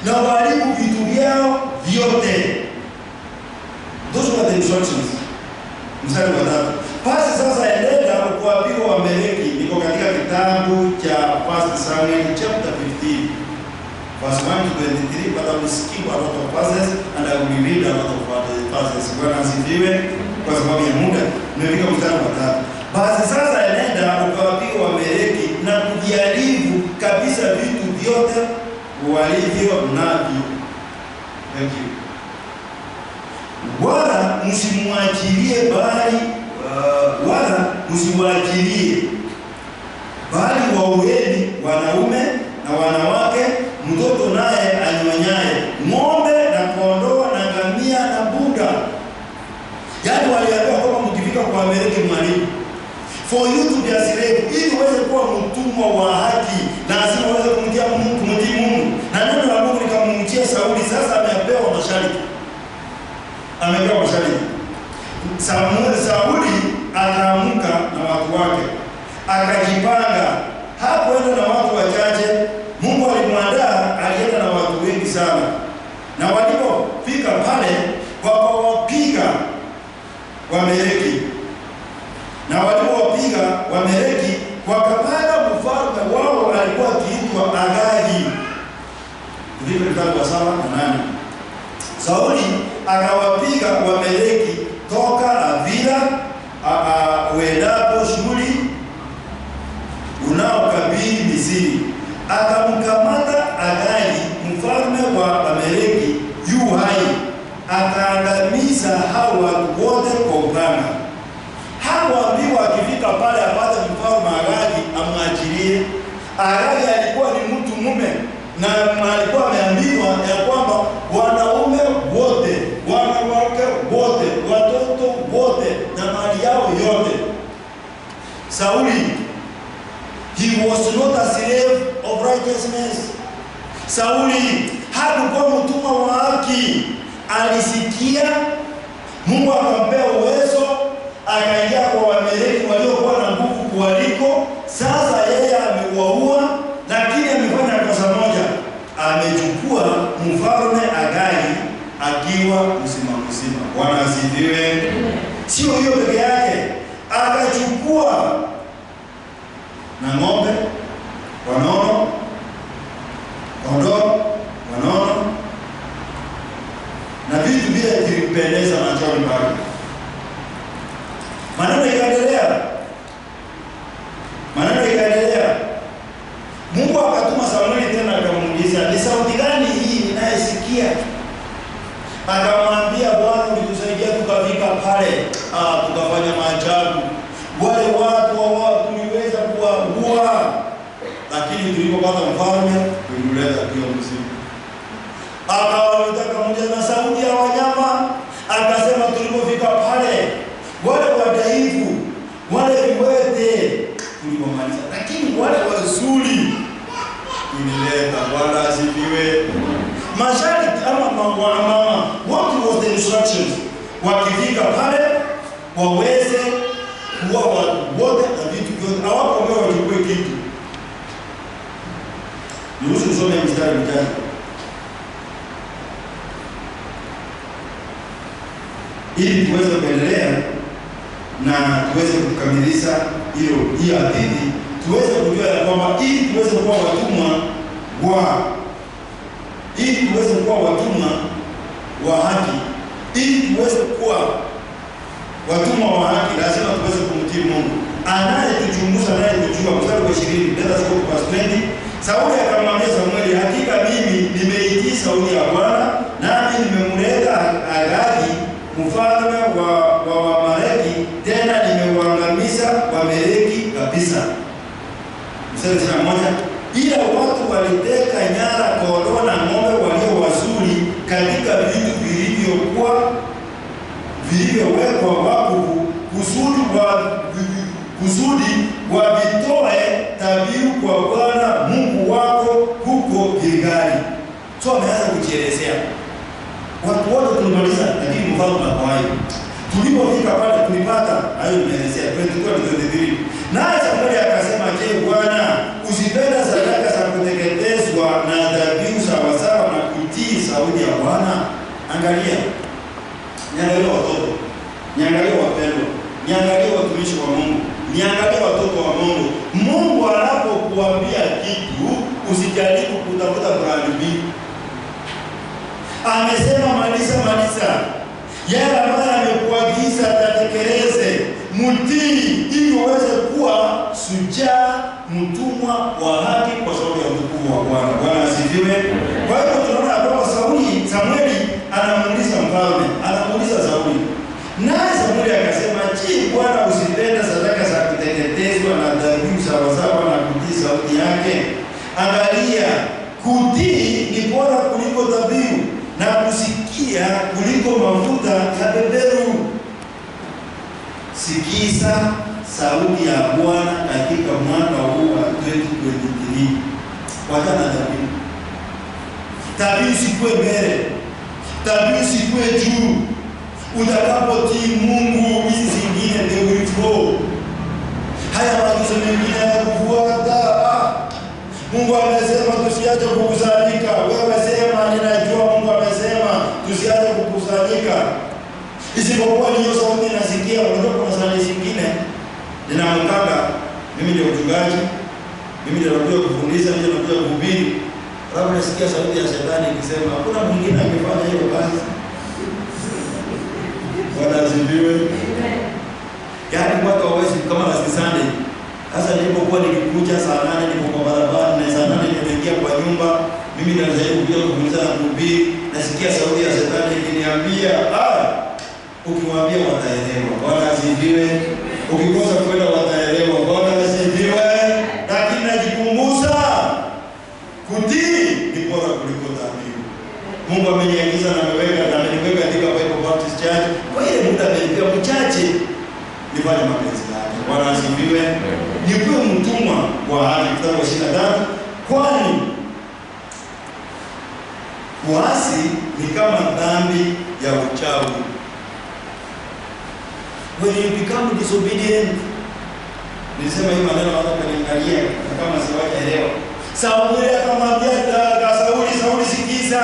na uharibu vitu vyao vyote. Those were the instructions. Mstari wa 3. Basi sasa endelea kuwapiga Wameleki. Niko katika kitabu cha 1 Samuel chapter 15. Verse 1 to 23, but I will skip a lot of verses and I will read a lot of verses. Bwana asifiwe. kwa sababu ya muda. Nimefika mstari wa 3. Basi sasa nenda ukawapiga Waamaleki na kujaribu kabisa vitu vyote walivyo navyo. Thank you. Wala msimwachilie bali waueni wanaume na wanawake, mtoto naye anyonyaye, ng'ombe na kondoo na ngamia na punda. Yaani waliambiwa kwamba mkifika kwa Waamaleki mwalimu, for you to be a slave, ili uweze kuwa mtumwa wa haki, lazima uweze kumtii Mungu. Na neno la Mungu likamwambia Sauli, sasa amepewa masharti. Sauli akaamka na watu wake, akajipanga. Hakuenda na watu wachache. Mungu alimwandaa, alienda na watu wengi sana. Na walipofika pale, wakawapiga Waamaleki. Na walipowapiga Waamaleki, wakapata mfalme wao alikuwa akiitwa Agagi. Ndivyo mstari wa 7 na 8. Sauli akawapiga Waamaleki toka Avila uendapo shughuli unaokabili Misri. Akamkamata Agagi mfalme wa Waamaleki yu hai, akaangamiza hao watu wote kwa upanga. Hakuambiwa akifika pale apate mfalme Agagi amwachilie. Agagi alikuwa ni mtu mume, na alikuwa ameambiwa ya kwamba wanaume wote, wanawake wote, watoto wote na mali yao yote. Sauli, he was not a slave of righteousness. Sauli hakuwa mtumwa wa haki. Alisikia, Mungu akampea uwezo, akaingia kwa Waamaleki waliokuwa na nguvu kuliko. Sasa yeye amewaua, lakini amefanya kosa moja. Amechukua mfalme Agagi akiwa mzima. Bwana asifiwe. Sio hiyo peke yake, akachukua na ng'ombe wanono, kondoo wanono na vitu vile vilimpendeza machoni pake. Maneno ikaendelea. Mungu akatuma Samueli tena, akamuuliza, ni sauti gani hii ninayesikia? Akamwambia, Bwana ulitusaidia tukafika pale, tukafanya maajabu. Wale watu tuliweza kuwaua, lakini tulipopata mfalme tulimleta kwa msimu. Akawataka mmoja na sauti ya wanyama, akasema tulipofika pale, wale wadhaifu, wale viwete tulipomaliza, lakini wale wazuri tulileta. Bwana asifiwe. Masharti ama what was the instructions? Wakifika pale waweze kuwa watu wote na vitu vyote, hawakuambiwa wachukue kitu. Niruhusu nisome mstari mchache. Ili tuweze kuendelea na tuweze kukamilisha hiyo hadithi, tuweze kujua ya kwamba ili tuweze kuwa watumwa wa haki, ili tuweze kuwa watumwa wa haki, lazima tuweze kumtii Mungu anayetuchunguza, naye kujua. Mstari wa 20, let us go to verse 20. Sauli akamwambia Samueli, hakika mimi nimeitii sauti ya Bwana, nami nimemleta Agagi mfalme wa Waamaleki, tena nimeuangamiza Waamaleki kabisa. Mstari wa 21, ila watu waliteka nyara kondoo na ng'ombe walio wazuri katika vitu vilivyowekwa wakfu, kusudi wavitoe dhabihu kwa Bwana Mungu wako huko Gilgali. So ameanza kujielezea. Watu wote tulimaliza, lakini mfalme hakuwahi. Tulipofika pale tulipata hayo nimeelezea 22-23. Naye Samueli akasema, je, Bwana usipenda sadaka za kuteketezwa na dhabihu sawasawa na kutii sauti ya Bwana? Angalia. Niangalie watoto, niangalie wapendwa, niangalie watumishi wa Mungu, niangalie watoto wa Mungu. Mungu anapokuambia kitu, usijaribu kutafuta brandi. Amesema maliza. Yale ambayo amekuagiza kutii ili uweze kuwa shujaa, mtumwa wa haki kwa sababu ya utukufu wa Bwana. Bwana asifiwe. Kwa hiyo tunaona kwamba Samueli anamuuliza mfalme, anamuuliza Sauli. Naye Samueli akasema, "Je, Bwana usipenda sadaka za kuteketezwa na dhabihu sawasawa na kutii sauti yake? Angalia, kutii ni bora kuliko dhabihu na kusikia kuliko mafuta ya beberu." Sikiza sauti ya Bwana katika mwaka huu wa 2023. Wachana dhabihu. Dhabihu sikue mbele. Dhabihu sikue juu. Utakapotii Mungu, hizi zingine they will flow. Haya maagizo mengine yanakufuata. Mungu amesema tusiache kukusanyika. Wewe sema ninajua Mungu amesema tusiache kukusanyika. Isipokuwa hiyo sauti nasikia, unajua kuna sauti zingine ninamkaka, mimi ndio mchungaji, mimi ndio najua kufundisha, mimi ndio najua kuhubiri. Alafu nasikia sauti ya shetani ikisema hakuna mwingine angefanya hiyo basi. Bwana asifiwe. Yaani watu hawezi kama last Sunday. Sasa nilipokuwa nikikuja saa 8 niko kwa barabara na saa 8 nimeingia kwa nyumba, mimi ndio najaribu kuja kufundisha na kuhubiri, nasikia sauti ya shetani ikiniambia, ukimwambia wataelewa. Bwana asifiwe. Ukikosa kwenda wataelewa. Bwana asifiwe. Lakini najikumbusha kutii ni bora kuliko dhabihu. Mungu ameniagiza na ameniweka katika Bible Baptist Church. Kwa hiyo muda amenipa mchache nifanye mapenzi yake. Bwana asifiwe. Nikuwe mtumwa wa haki, kitabu cha 23. Kwani kuasi ni kama dhambi ya uchawi. When you become disobedient, nilisema hii maneno hata kaniangalia kama siwaelewa. Sauli akamwambia Sauli, sikiza.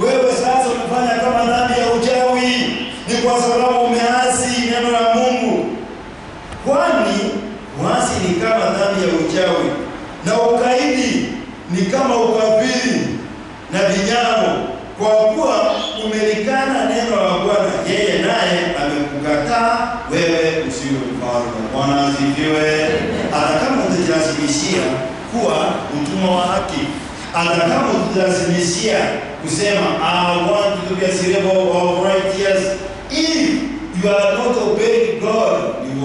Wewe sasa unafanya kama dhambi ya uchawi, ni kwa sababu umeasi neno la Mungu. Kwani uasi ni kama dhambi ya uchawi na ukaidi ni kama ukafiri na vinyao, kwa kuwa umelikana neno la Bwana, yeye naye amekukataa wewe usiwe mfalme. Bwana asifiwe. Hata kama utajilazimishia kuwa mtumwa wa haki, hata kama utajilazimishia kusema I want to be a slave of righteous, if you are not obeying God, ni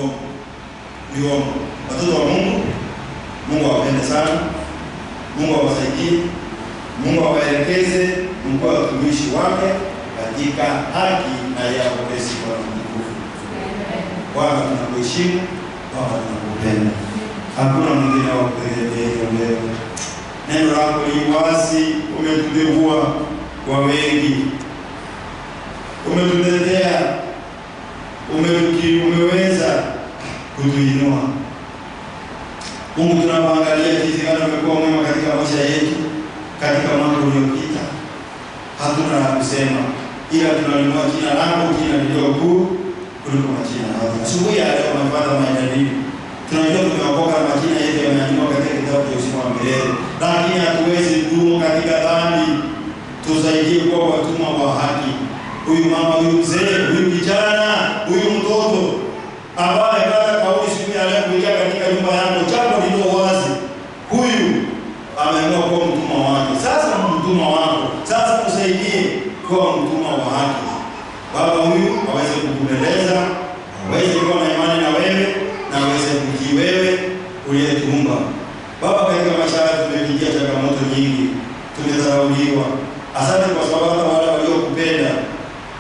uongo. Watoto wa Mungu, Mungu awapende sana, Mungu awasaidie, Mungu awaelekeze, Mungu awe watumishi wake katika haki na ya upesi kwa mtukufu. Bwana tunakuheshimu, Bwana tunakupenda. Hakuna mwingine wa kuelekea wewe. Neno lako ni wazi, umetuteua kwa wengi. Umetuletea, umeweza kutuinua. Mungu tunapoangalia jinsi gani umekuwa mwema katika maisha yetu, katika mwaka uliopita, hatuna la kusema, ila tunalinua jina lako, jina lililo kuu kuliko majina yote. Asubuhi ya leo tunapata majadiliano. Tunajua tumeokoka na majina yetu yameandikwa katika kitabu cha uzima wa milele, lakini hatuwezi kudumu katika dhambi. Tusaidie kuwa watumwa wa haki. Huyu mama, huyu mzee, huyu kijana, huyu mtoto ambaye kata kauli siku ya leo kuingia katika nyumba yako, jambo lilo wazi, huyu ameamua kuwa mtumwa wake. Sasa mtumwa wako, sasa tusaidie kuwa mtumwa wa haki. Baba, huyu aweze kukupendeza, aweze kuwa na imani na wewe, na aweze kutii wewe uliyetuumba. Baba, katika maisha yetu tumepitia changamoto nyingi, tumedharauliwa. Asante kwa sababu wale waliokupenda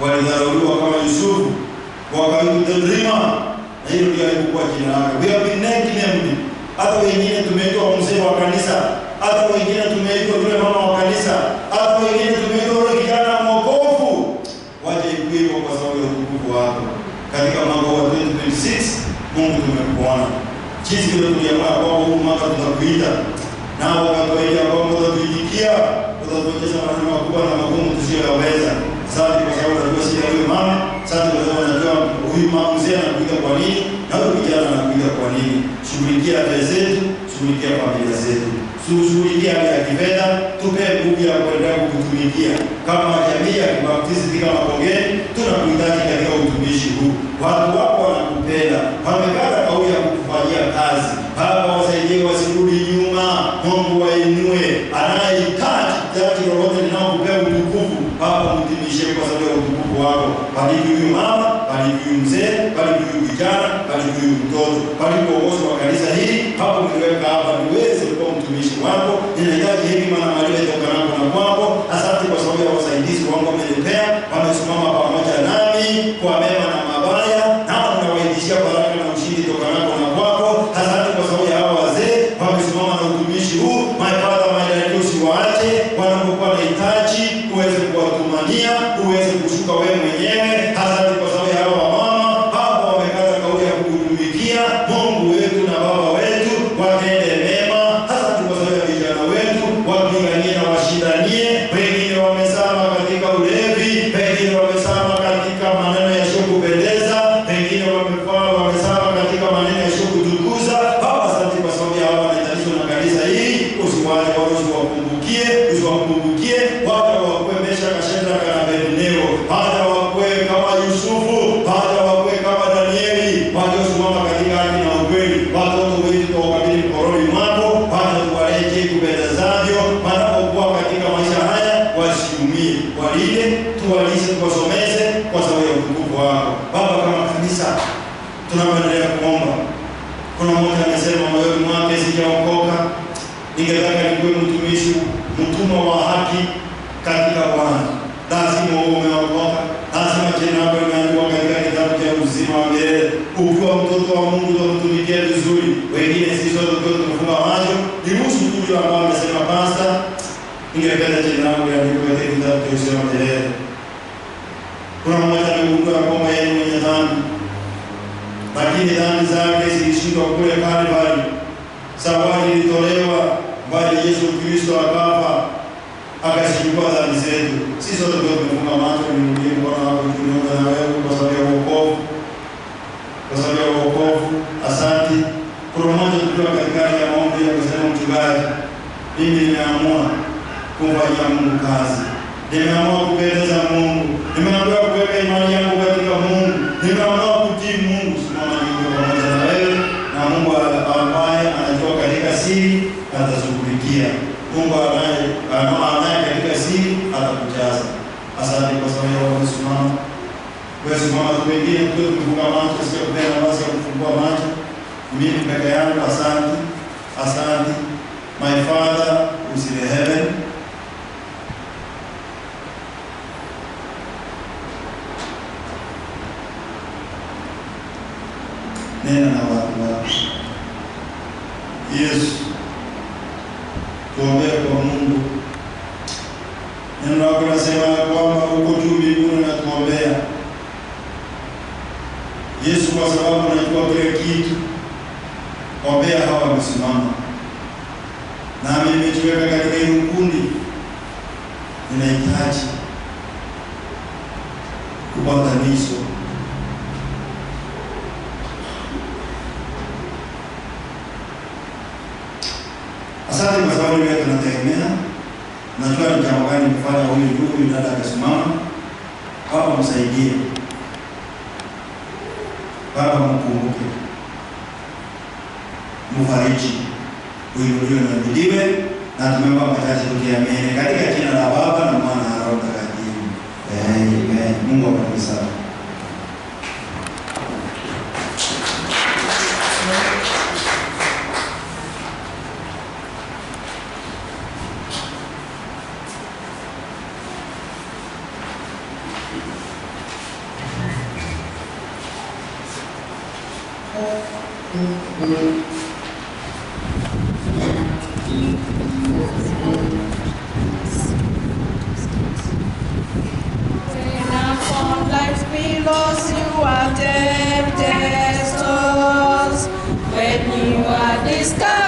walidharauliwa kama Yusufu, wakatudhalimu, na hilo ndio alikuwa jina lako. We have been named. Hata wengine tumeitwa mzee wa kanisa, hata wengine tumeitwa yule mama wa kanisa, hata wengine tumeitwa yule kijana mwokovu. Waje hivyo kwa sababu ya utukufu wako. Katika mwaka wa 2026, Mungu tumekuona. Jinsi vile tuliamua kwa huu mwaka tutakuita. Nao wakatuambia kwamba utatuitikia, utatuonyesha maneno makubwa na magumu tusiyoweza. Asante kwa sababu unajua shida huyu mama, asante kwa sababu unajua huyu mama mzee anakuita kwa nini, na huyu kijana anakuita kwa nini. Shughulikia afya zetu, shughulikia familia zetu. Shughulikia hali ya kifedha, tupe nguvu ya kuendelea kukutumikia. Kama jamii ya Kibaptisti kama Makongeni, tunakuhitaji katika utumishi huu. Watu wako wanakupenda, wamekata kauli ya kufanyia kazi. Baba, wasaidie wasirudi nyuma. Mungu wainue. Anayehitaji jambo lolote linalokupea utukufu, Baba mtumishi kwa sababu ya utukufu wako. Bariki huyu mama, bariki huyu mzee, bariki huyu kijana, bariki huyu mtoto, bariki uongozi wa kanisa hili. Baba niweka hapa niweze kuwa mtumishi wako. Ninahitaji hekima na maarifa yatokanayo na kwako. Asante kwa sababu ya wasaidizi wangu umenipea, wamesimama pamoja nami kwa mema na mabaya, nao ninawaidishia baraka na ushindi tokanayo na kwako. Asante kwa sababu ya hao wazee wamesimama na utumishi huu. My Father, my Lord, usiwaache wanapokuwa na hitaji, uweze kuwatumania, uweze kushuka wewe mwenyewe. Asante kwa sababu ya hao wamama, Baba, wamekata kauli ya kukutumikia Mungu wetu na Baba wetu, watende mema. Asante kwa sababu ya vijana wetu, wapiganie na washindanie. Wengine wamesama katika ulevi, wengine wamesama katika maneno yasiyokupendeza, wengine wamesama katika maneno yasiyokutukuza. Baba, asante kwa sababu ya hao wanahitajishwa na kanisa hili. Usiwache wao, usiwakumbukie, usiwakumbukie. Wacha wakuwe Meshaki, Shadraka na Abednego. Wacha wakuwe kama Yusufu, wacha wakuwe kama Danieli, waliosimama katika haki na ukweli. Watoto wetu tuwakabidhi mikononi mwako. Wacha tuwalete kupendezavyo wanapokuwa katika maisha haya, wasiumie. Walinde, tuwalishe, tuwasomeze kwa sababu ya utukufu wako. Baba, kama kanisa tunaendelea kuomba. Kuna mmoja amesema moyoni mwake, sijaokoka, ningetaka nikuwe mtumishi, mtumwa wa haki katika Bwana. Lazima uwe umeokoka. Lazima jina lako limeandikwa katika kitabu cha uzima wa milele. Ukiwa mtoto wa Mungu utakutumikia vizuri. Wengine sisi sote tumefunga macho. Niruhusu tu ambao amesema pastor, ningependa jina lako liandikwe katika kitabu cha uzima wa milele. Kuna mmoja amegundua kwamba yeye ni mwenye dhambi, lakini dhambi zake zilishindwa kule Kalvari. Zawadi ilitolewa bali Yesu Kristo akafa akachukua dhambi zetu. Sisi sote tumefunga macho, ni mkono wako tunaomba na wewe kwa sababu ya wokovu. Kwa sababu ya wokovu, asante. Kuna mmoja tukiwa katika ya maombi ya kusema, mchungaji, mimi nimeamua kumfanyia Mungu kazi. Nimeamua kupendeza Mungu. Nimeamua kuweka imani yangu katika Mungu. Nimeamua kutii Mungu. Simama niko pamoja na wewe, na Mungu ambaye anajua katika siri atashughulikia. Mungu anaye katika siri atakujaza. Asante kwa sababu ya kusimama. Wewe simama, tu wengine tukifunga macho, sio kupenda nafasi ya kufungua macho. Mimi peke yangu, asante. Asante. My Father who is in heaven, nena na watu wako. Yesu, tuombee kwa Mungu. Neno lako linasema kwamba uko juu mbinguni na tuombea. Yesu, kwa sababu unajua kile kitu, ombea hawa wamesimama. Nami nimejiweka katika hili kundi. Ninahitaji kupatanishwa. Asante kwa sababu wewe tunategemea. Najua ni jambo gani kufanya huyu ndugu dada akasimama. Baba msaidie. Baba mkumbuke. Mfariji. Uinuliwe na mdiwe, na tumeomba machache tukiamini katika jina la Baba na Mwana na Roho Mtakatifu. Amen. Mungu akubariki sana. When you are discovered